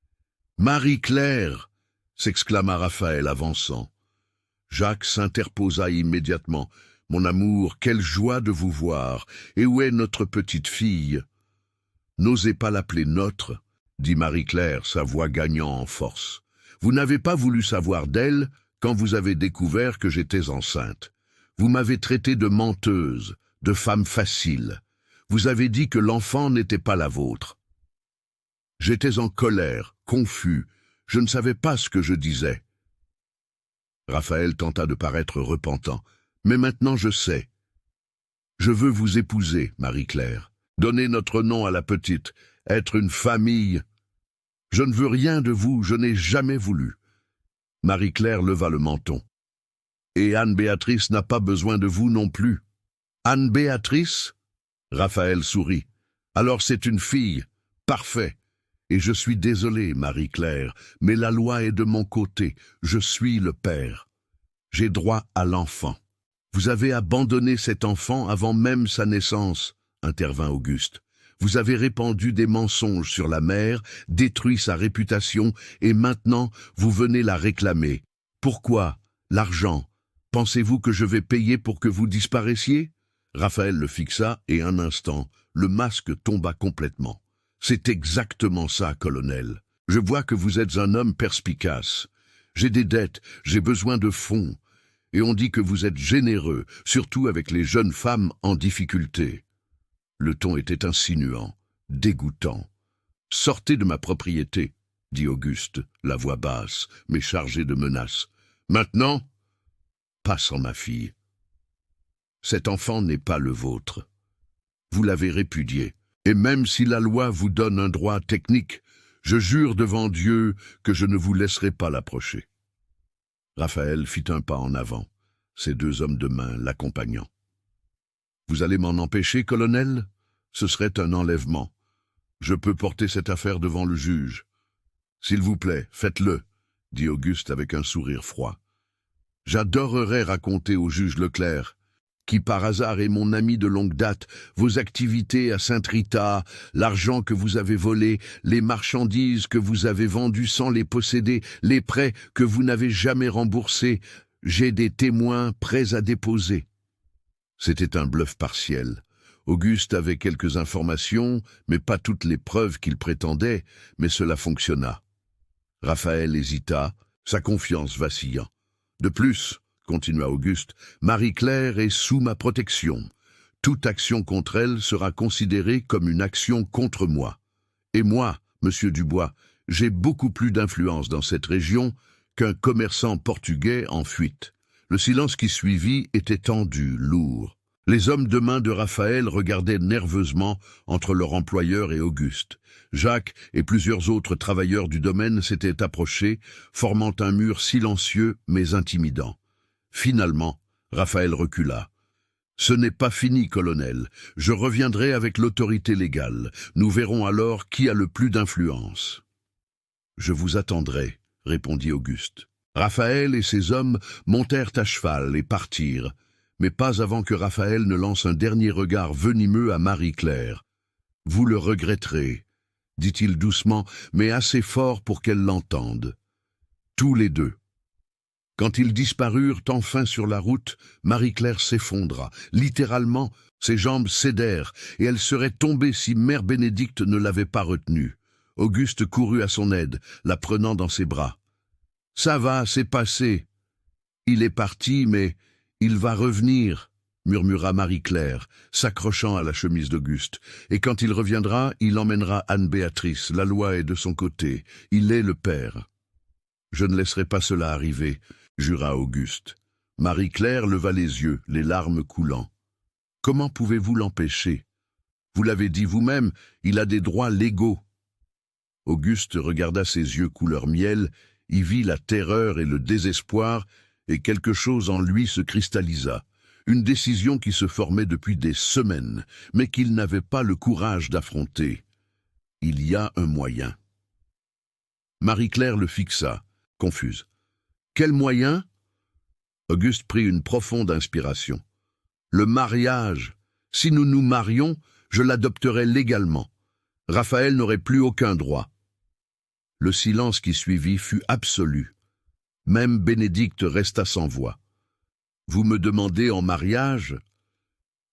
« Marie-Claire !» s'exclama Raphaël avançant. Jacques s'interposa immédiatement. « Mon amour, quelle joie de vous voir! Et où est notre petite fille ?»« N'osez pas l'appeler notre, » dit Marie-Claire, sa voix gagnant en force. « Vous n'avez pas voulu savoir d'elle quand vous avez découvert que j'étais enceinte. Vous m'avez traité de menteuse, de femme facile. Vous avez dit que l'enfant n'était pas la vôtre. » J'étais en colère, confus. Je ne savais pas ce que je disais. Raphaël tenta de paraître repentant. « Mais maintenant je sais. Je veux vous épouser, Marie-Claire. Donner notre nom à la petite. Être une famille. Je ne veux rien de vous, je n'ai jamais voulu. » Marie-Claire leva le menton. « Et Anne-Béatrice n'a pas besoin de vous non plus. »« Anne-Béatrice » Raphaël sourit. « Alors c'est une fille. Parfait. Et je suis désolé, Marie-Claire, mais la loi est de mon côté. Je suis le père. J'ai droit à l'enfant. »« Vous avez abandonné cet enfant avant même sa naissance, » intervint Auguste. « Vous avez répandu des mensonges sur la mère, détruit sa réputation, et maintenant vous venez la réclamer. Pourquoi? L'argent. Pensez-vous que je vais payer pour que vous disparaissiez ?» Raphaël le fixa, et un instant, le masque tomba complètement. « C'est exactement ça, colonel. Je vois que vous êtes un homme perspicace. J'ai des dettes, j'ai besoin de fonds. Et on dit que vous êtes généreux, surtout avec les jeunes femmes en difficulté. » Le ton était insinuant, dégoûtant. « Sortez de ma propriété, » dit Auguste, la voix basse, mais chargée de menaces. « Maintenant, pas sans ma fille. » Cet enfant n'est pas le vôtre. Vous l'avez répudié. Et même si la loi vous donne un droit technique, je jure devant Dieu que je ne vous laisserai pas l'approcher. Raphaël fit un pas en avant, ses 2 hommes de main l'accompagnant. Vous allez m'en empêcher, colonel? Ce serait un enlèvement. Je peux porter cette affaire devant le juge. S'il vous plaît, faites-le, dit Auguste avec un sourire froid. J'adorerais raconter au juge Leclerc, qui par hasard est mon ami de longue date, vos activités à Sainte-Rita, l'argent que vous avez volé, les marchandises que vous avez vendues sans les posséder, les prêts que vous n'avez jamais remboursés. J'ai des témoins prêts à déposer. C'était un bluff partiel. Auguste avait quelques informations, mais pas toutes les preuves qu'il prétendait, mais cela fonctionna. Raphaël hésita, sa confiance vacillant. De plus, continua Auguste, Marie-Claire est sous ma protection. Toute action contre elle sera considérée comme une action contre moi. Et moi, monsieur Dubois, j'ai beaucoup plus d'influence dans cette région qu'un commerçant portugais en fuite. Le silence qui suivit était tendu, lourd. Les hommes de main de Raphaël regardaient nerveusement entre leur employeur et Auguste. Jacques et plusieurs autres travailleurs du domaine s'étaient approchés, formant un mur silencieux mais intimidant. Finalement, Raphaël recula. « Ce n'est pas fini, colonel. Je reviendrai avec l'autorité légale. Nous verrons alors qui a le plus d'influence. »« Je vous attendrai, » répondit Auguste. Raphaël et ses hommes montèrent à cheval et partirent, mais pas avant que Raphaël ne lance un dernier regard venimeux à Marie-Claire. « Vous le regretterez, » dit-il doucement, mais assez fort pour qu'elle l'entende. Tous les deux. Quand ils disparurent enfin sur la route, Marie-Claire s'effondra. Littéralement, ses jambes cédèrent, et elle serait tombée si Mère Bénédicte ne l'avait pas retenue. Auguste courut à son aide, la prenant dans ses bras. « Ça va, c'est passé. Il est parti, mais il va revenir, » murmura Marie-Claire, s'accrochant à la chemise d'Auguste. « Et quand il reviendra, il emmènera Anne-Béatrice. La loi est de son côté. Il est le père. » « Je ne laisserai pas cela arriver, » jura Auguste. Marie-Claire leva les yeux, les larmes coulant. « Comment pouvez-vous l'empêcher? Vous l'avez dit vous-même, il a des droits légaux. » Auguste regarda ses yeux couleur miel, y vit la terreur et le désespoir, et quelque chose en lui se cristallisa. Une décision qui se formait depuis des semaines, mais qu'il n'avait pas le courage d'affronter. Il y a un moyen. Marie-Claire le fixa, confuse. « Quel moyen ?» Auguste prit une profonde inspiration. « Le mariage. Si nous nous marions, je l'adopterai légalement. Raphaël n'aurait plus aucun droit. » Le silence qui suivit fut absolu. Même Bénédicte resta sans voix. « Vous me demandez en mariage ?»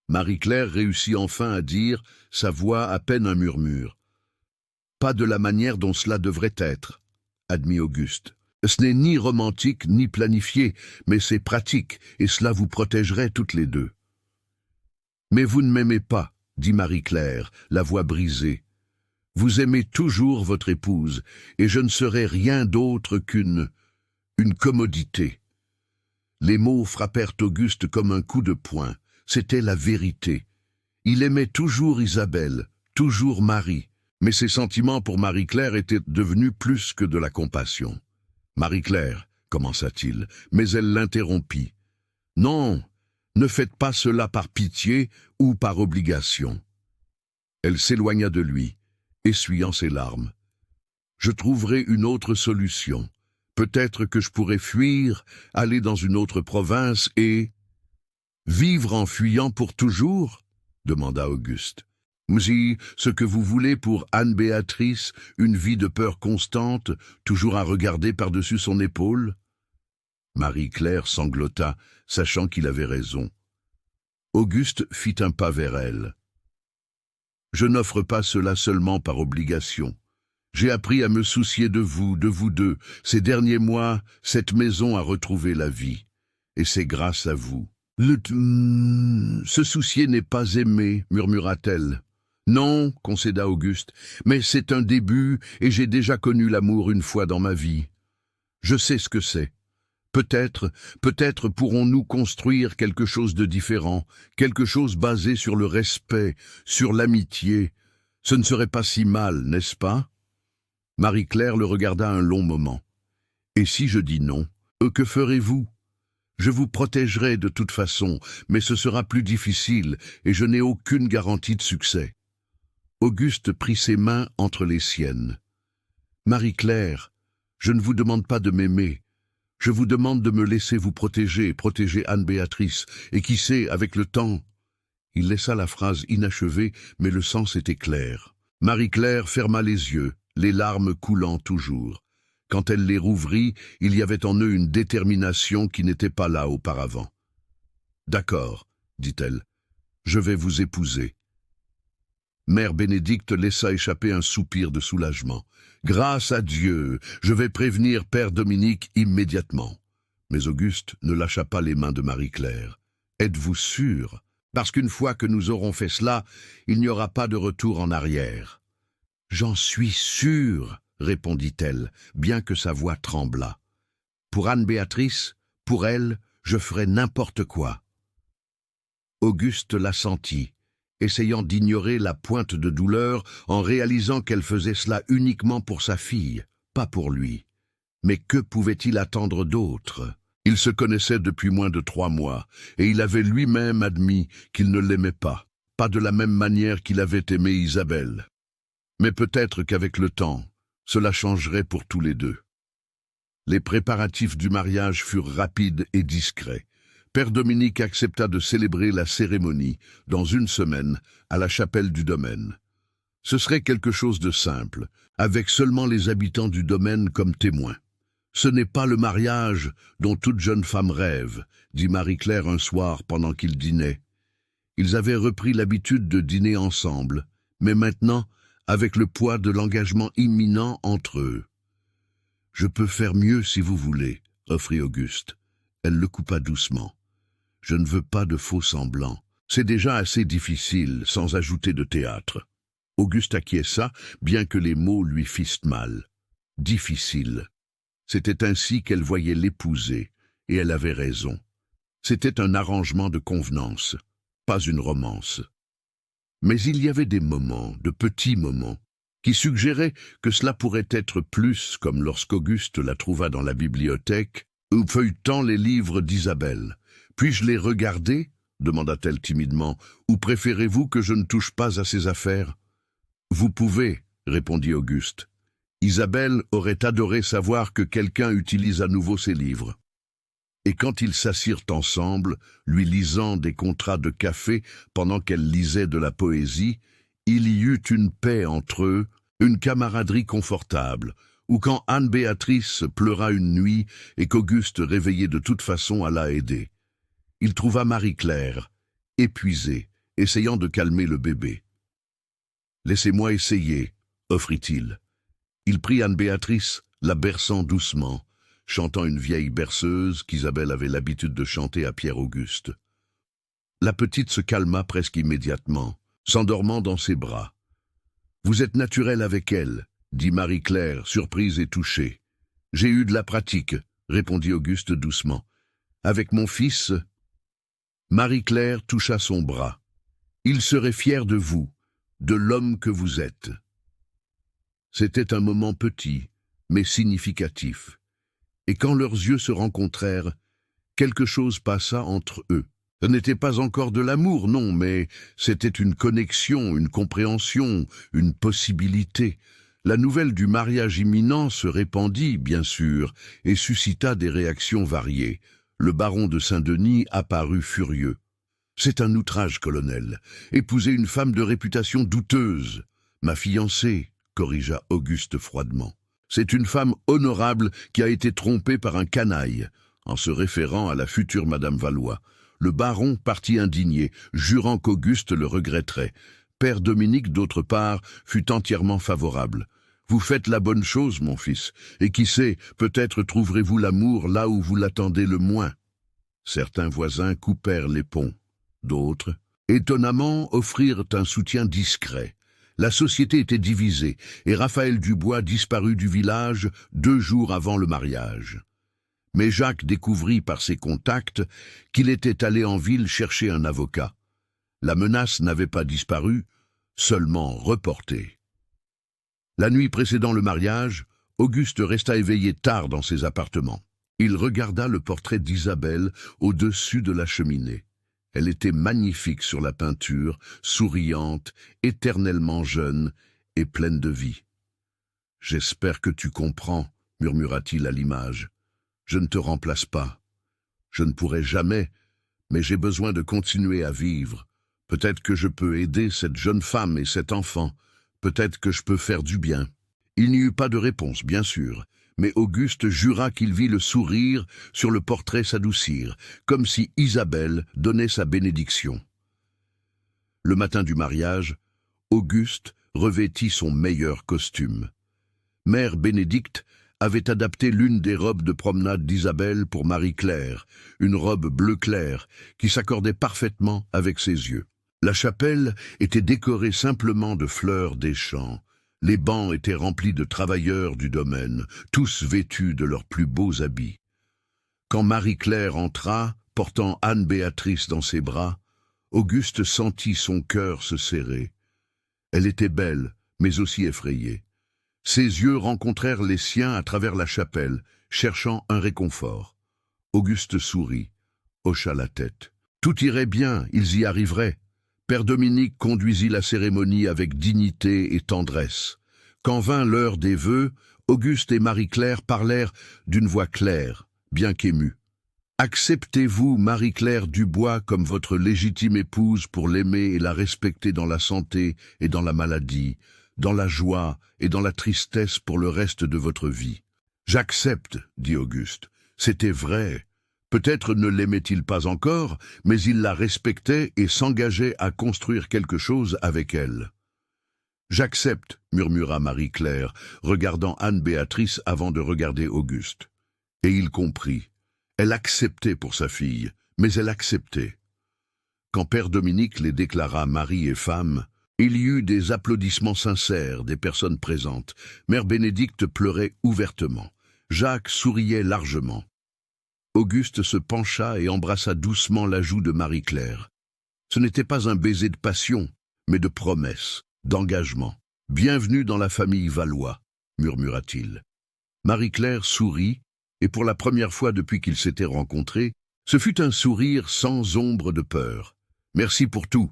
Marie-Claire réussit enfin à dire, sa voix à peine un murmure. « Pas de la manière dont cela devrait être, » admit Auguste. « Ce n'est ni romantique ni planifié, mais c'est pratique, et cela vous protégerait toutes les deux. »« Mais vous ne m'aimez pas, » dit Marie-Claire, la voix brisée. « Vous aimez toujours votre épouse, et je ne serai rien d'autre qu'une commodité. » Les mots frappèrent Auguste comme un coup de poing. C'était la vérité. Il aimait toujours Isabelle, toujours Marie, mais ses sentiments pour Marie-Claire étaient devenus plus que de la compassion. « Marie-Claire, » commença-t-il, mais elle l'interrompit. « Non, ne faites pas cela par pitié ou par obligation. » Elle s'éloigna de lui, essuyant ses larmes. « Je trouverai une autre solution. Peut-être que je pourrais fuir, aller dans une autre province et... »« Vivre en fuyant pour toujours ?» demanda Auguste. « Si, ce que vous voulez pour Anne-Béatrice, une vie de peur constante, toujours à regarder par-dessus son épaule ?» Marie-Claire sanglota, sachant qu'il avait raison. Auguste fit un pas vers elle. « Je n'offre pas cela seulement par obligation. J'ai appris à me soucier de vous deux. Ces derniers mois, cette maison a retrouvé la vie. Et c'est grâce à vous. »« Se soucier n'est pas aimer, » murmura-t-elle. « Non, » concéda Auguste, « mais c'est un début et j'ai déjà connu l'amour une fois dans ma vie. Je sais ce que c'est. Peut-être pourrons-nous construire quelque chose de différent, quelque chose basé sur le respect, sur l'amitié. Ce ne serait pas si mal, n'est-ce pas? Marie-Claire le regarda un long moment. Et si je dis non, que ferez-vous? Je vous protégerai de toute façon, mais ce sera plus difficile et je n'ai aucune garantie de succès. Auguste prit ses mains entre les siennes. Marie-Claire, je ne vous demande pas de m'aimer. Je vous demande de me laisser vous protéger Anne-Béatrice, et qui sait, avec le temps... Il laissa la phrase inachevée, mais le sens était clair. Marie-Claire ferma les yeux, les larmes coulant toujours. Quand elle les rouvrit, il y avait en eux une détermination qui n'était pas là auparavant. « D'accord, dit-elle, je vais vous épouser. » Mère Bénédicte laissa échapper un soupir de soulagement. « Grâce à Dieu, je vais prévenir Père Dominique immédiatement. » Mais Auguste ne lâcha pas les mains de Marie-Claire. « Êtes-vous sûr? Parce qu'une fois que nous aurons fait cela, il n'y aura pas de retour en arrière. »« J'en suis sûre, » répondit-elle, bien que sa voix tremblât. « Pour Anne-Béatrice, pour elle, je ferai n'importe quoi. » Auguste la sentit, essayant d'ignorer la pointe de douleur en réalisant qu'elle faisait cela uniquement pour sa fille, pas pour lui. Mais que pouvait-il attendre d'autre? Il se connaissait depuis moins de 3 mois, et il avait lui-même admis qu'il ne l'aimait pas de la même manière qu'il avait aimé Isabelle. Mais peut-être qu'avec le temps, cela changerait pour tous les deux. Les préparatifs du mariage furent rapides et discrets. Père Dominique accepta de célébrer la cérémonie, dans 1 semaine, à la chapelle du domaine. Ce serait quelque chose de simple, avec seulement les habitants du domaine comme témoins. « Ce n'est pas le mariage dont toute jeune femme rêve », dit Marie-Claire un soir pendant qu'ils dînaient. Ils avaient repris l'habitude de dîner ensemble, mais maintenant, avec le poids de l'engagement imminent entre eux. « Je peux faire mieux si vous voulez », offrit Auguste. Elle le coupa doucement. « Je ne veux pas de faux semblants. C'est déjà assez difficile, sans ajouter de théâtre. » Auguste acquiesça, bien que les mots lui fissent mal. « Difficile. » C'était ainsi qu'elle voyait l'épouser, et elle avait raison. C'était un arrangement de convenance, pas une romance. Mais il y avait des moments, de petits moments, qui suggéraient que cela pourrait être plus, comme lorsqu'Auguste la trouva dans la bibliothèque, ou feuilletant les livres d'Isabelle. « Puis-je les regarder ?» demanda-t-elle timidement. « Ou préférez-vous que je ne touche pas à ces affaires ?»« Vous pouvez, » répondit Auguste. Isabelle aurait adoré savoir que quelqu'un utilise à nouveau ses livres. Et quand ils s'assirent ensemble, lui lisant des contrats de café pendant qu'elle lisait de la poésie, il y eut une paix entre eux, une camaraderie confortable, ou quand Anne-Béatrice pleura une nuit et qu'Auguste, réveillé de toute façon, alla aider. Il trouva Marie-Claire, épuisée, essayant de calmer le bébé. « Laissez-moi essayer », offrit-il. Il prit Anne-Béatrice, la berçant doucement, chantant une vieille berceuse qu'Isabelle avait l'habitude de chanter à Pierre-Auguste. La petite se calma presque immédiatement, s'endormant dans ses bras. « Vous êtes naturel avec elle, » dit Marie-Claire, surprise et touchée. « J'ai eu de la pratique, » répondit Auguste doucement. « Avec mon fils... » Marie-Claire toucha son bras. « Il serait fier de vous, de l'homme que vous êtes. » C'était un moment petit, mais significatif. Et quand leurs yeux se rencontrèrent, quelque chose passa entre eux. Ce n'était pas encore de l'amour, non, mais c'était une connexion, une compréhension, une possibilité. La nouvelle du mariage imminent se répandit, bien sûr, et suscita des réactions variées. Le baron de Saint-Denis apparut furieux. « C'est un outrage, colonel. Épouser une femme de réputation douteuse. Ma fiancée, » corrigea Auguste froidement. « C'est une femme honorable qui a été trompée par un canaille, » en se référant à la future Madame Valois. Le baron partit indigné, jurant qu'Auguste le regretterait. Père Dominique, d'autre part, fut entièrement favorable. « Vous faites la bonne chose, mon fils, et qui sait, peut-être trouverez-vous l'amour là où vous l'attendez le moins. » Certains voisins coupèrent les ponts. D'autres, étonnamment, offrirent un soutien discret. La société était divisée, et Raphaël Dubois disparut du village 2 jours avant le mariage. Mais Jacques découvrit par ses contacts qu'il était allé en ville chercher un avocat. La menace n'avait pas disparu, seulement reportée. La nuit précédant le mariage, Auguste resta éveillé tard dans ses appartements. Il regarda le portrait d'Isabelle au-dessus de la cheminée. Elle était magnifique sur la peinture, souriante, éternellement jeune et pleine de vie. « J'espère que tu comprends, » murmura-t-il à l'image. « Je ne te remplace pas. Je ne pourrai jamais, mais j'ai besoin de continuer à vivre. Peut-être que je peux aider cette jeune femme et cet enfant. Peut-être que je peux faire du bien. » Il n'y eut pas de réponse, bien sûr, mais Auguste jura qu'il vit le sourire sur le portrait s'adoucir, comme si Isabelle donnait sa bénédiction. Le matin du mariage, Auguste revêtit son meilleur costume. Mère Bénédicte avait adapté l'une des robes de promenade d'Isabelle pour Marie-Claire, une robe bleu clair qui s'accordait parfaitement avec ses yeux. La chapelle était décorée simplement de fleurs des champs. Les bancs étaient remplis de travailleurs du domaine, tous vêtus de leurs plus beaux habits. Quand Marie-Claire entra, portant Anne-Béatrice dans ses bras, Auguste sentit son cœur se serrer. Elle était belle, mais aussi effrayée. Ses yeux rencontrèrent les siens à travers la chapelle, cherchant un réconfort. Auguste sourit, hocha la tête. Tout irait bien, ils y arriveraient. Père Dominique conduisit la cérémonie avec dignité et tendresse. Quand vint l'heure des vœux, Auguste et Marie-Claire parlèrent d'une voix claire, bien qu'émue. « Acceptez-vous Marie-Claire Dubois comme votre légitime épouse pour l'aimer et la respecter dans la santé et dans la maladie, dans la joie et dans la tristesse pour le reste de votre vie ?»« J'accepte, » dit Auguste. C'était vrai. Peut-être ne l'aimait-il pas encore, mais il la respectait et s'engageait à construire quelque chose avec elle. « J'accepte, » murmura Marie-Claire, regardant Anne-Béatrice avant de regarder Auguste. Et il comprit. Elle acceptait pour sa fille, mais elle acceptait. Quand Père Dominique les déclara mari et femme, il y eut des applaudissements sincères des personnes présentes. Mère Bénédicte pleurait ouvertement. Jacques souriait largement. Auguste se pencha et embrassa doucement la joue de Marie-Claire. Ce n'était pas un baiser de passion, mais de promesse, d'engagement. « Bienvenue dans la famille Valois », murmura-t-il. Marie-Claire sourit, et pour la première fois depuis qu'ils s'étaient rencontrés, ce fut un sourire sans ombre de peur. « Merci pour tout. »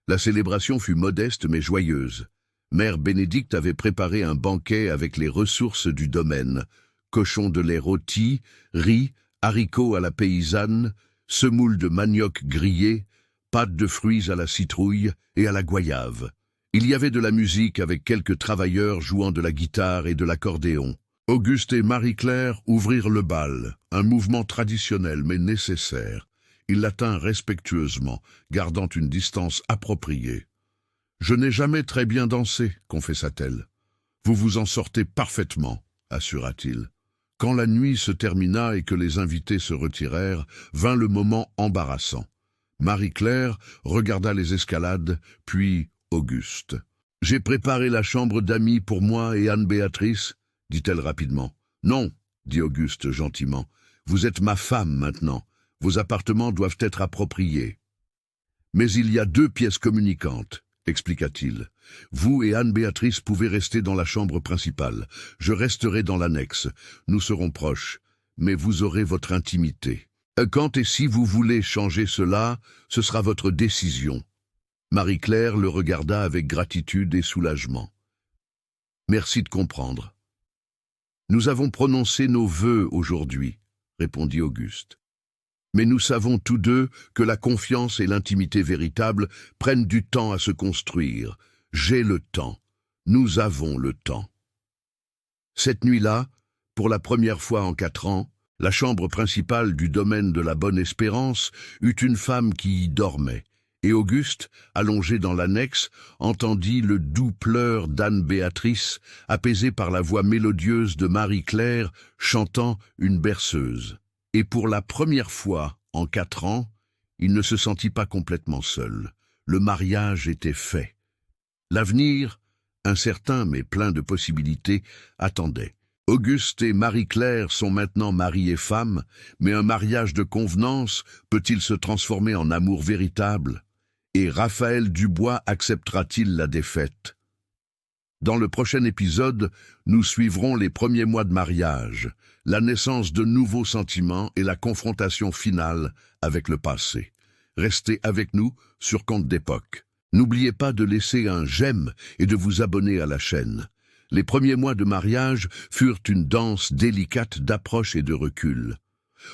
La célébration fut modeste mais joyeuse. Mère Bénédicte avait préparé un banquet avec les ressources du domaine. Cochon de lait rôti, riz, haricots à la paysanne, semoule de manioc grillé, pâtes de fruits à la citrouille et à la goyave. Il y avait de la musique avec quelques travailleurs jouant de la guitare et de l'accordéon. Auguste et Marie-Claire ouvrirent le bal, un mouvement traditionnel mais nécessaire. Il la tint respectueusement, gardant une distance appropriée. « Je n'ai jamais très bien dansé, » confessa-t-elle. « Vous vous en sortez parfaitement, » assura-t-il. Quand la nuit se termina et que les invités se retirèrent, vint le moment embarrassant. Marie-Claire regarda les escalades, puis Auguste. « J'ai préparé la chambre d'amis pour moi et Anne-Béatrice » dit-elle rapidement. « Non, » dit Auguste gentiment. « Vous êtes ma femme maintenant. Vos appartements doivent être appropriés. »« Mais il y a 2 pièces communicantes, » expliqua-t-il. « Vous et Anne-Béatrice pouvez rester dans la chambre principale. Je resterai dans l'annexe. Nous serons proches, mais vous aurez votre intimité. Quand et si vous voulez changer cela, ce sera votre décision. » Marie-Claire le regarda avec gratitude et soulagement. « Merci de comprendre. »« Nous avons prononcé nos vœux aujourd'hui, » répondit Auguste. « Mais nous savons tous deux que la confiance et l'intimité véritable prennent du temps à se construire. J'ai le temps. Nous avons le temps. » Cette nuit-là, pour la première fois en 4 ans, la chambre principale du domaine de la Bonne-Espérance eut une femme qui y dormait, et Auguste, allongé dans l'annexe, entendit le doux pleur d'Anne-Béatrice, apaisé par la voix mélodieuse de Marie-Claire chantant une berceuse. Et pour la première fois en 4 ans, il ne se sentit pas complètement seul. Le mariage était fait. L'avenir, incertain mais plein de possibilités, attendait. Auguste et Marie-Claire sont maintenant mari et femme, mais un mariage de convenance peut-il se transformer en amour véritable? Et Raphaël Dubois acceptera-t-il la défaite? Dans le prochain épisode, nous suivrons les premiers mois de mariage, la naissance de nouveaux sentiments et la confrontation finale avec le passé. Restez avec nous sur Contes d'époque. N'oubliez pas de laisser un j'aime et de vous abonner à la chaîne. Les premiers mois de mariage furent une danse délicate d'approche et de recul.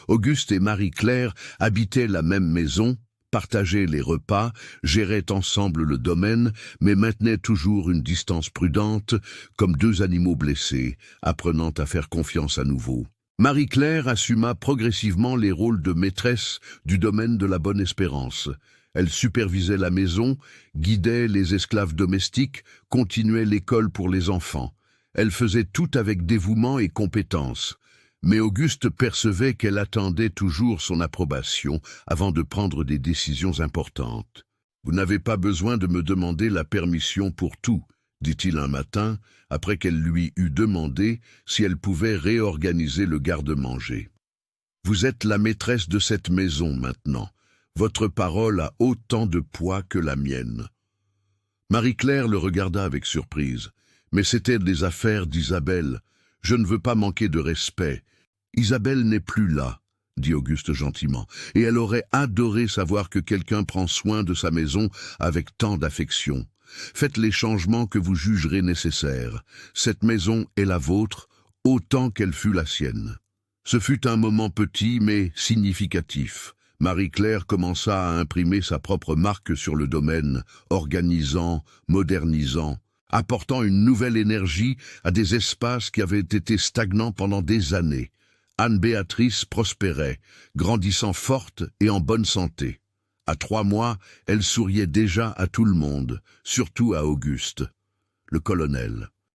Auguste et Marie-Claire habitaient la même maison, partageaient les repas, géraient ensemble le domaine, mais maintenaient toujours une distance prudente, comme deux animaux blessés, apprenant à faire confiance à nouveau. Marie-Claire assuma progressivement les rôles de maîtresse du domaine de la Bonne Espérance. Elle supervisait la maison, guidait les esclaves domestiques, continuait l'école pour les enfants. Elle faisait tout avec dévouement et compétence. Mais Auguste percevait qu'elle attendait toujours son approbation avant de prendre des décisions importantes. « Vous n'avez pas besoin de me demander la permission pour tout », dit-il un matin, après qu'elle lui eut demandé si elle pouvait réorganiser le garde-manger. « Vous êtes la maîtresse de cette maison maintenant. Votre parole a autant de poids que la mienne. » Marie-Claire le regarda avec surprise. « Mais c'était des affaires d'Isabelle. Je ne veux pas manquer de respect. » « Isabelle n'est plus là, » dit Auguste gentiment, « et elle aurait adoré savoir que quelqu'un prend soin de sa maison avec tant d'affection. Faites les changements que vous jugerez nécessaires. Cette maison est la vôtre, autant qu'elle fut la sienne. » Ce fut un moment petit mais significatif. Marie-Claire commença à imprimer sa propre marque sur le domaine, organisant, modernisant, apportant une nouvelle énergie à des espaces qui avaient été stagnants pendant des années. Anne-Béatrice prospérait, grandissant forte et en bonne santé. À 3 mois, elle souriait déjà à tout le monde, surtout à Auguste. Le colonel.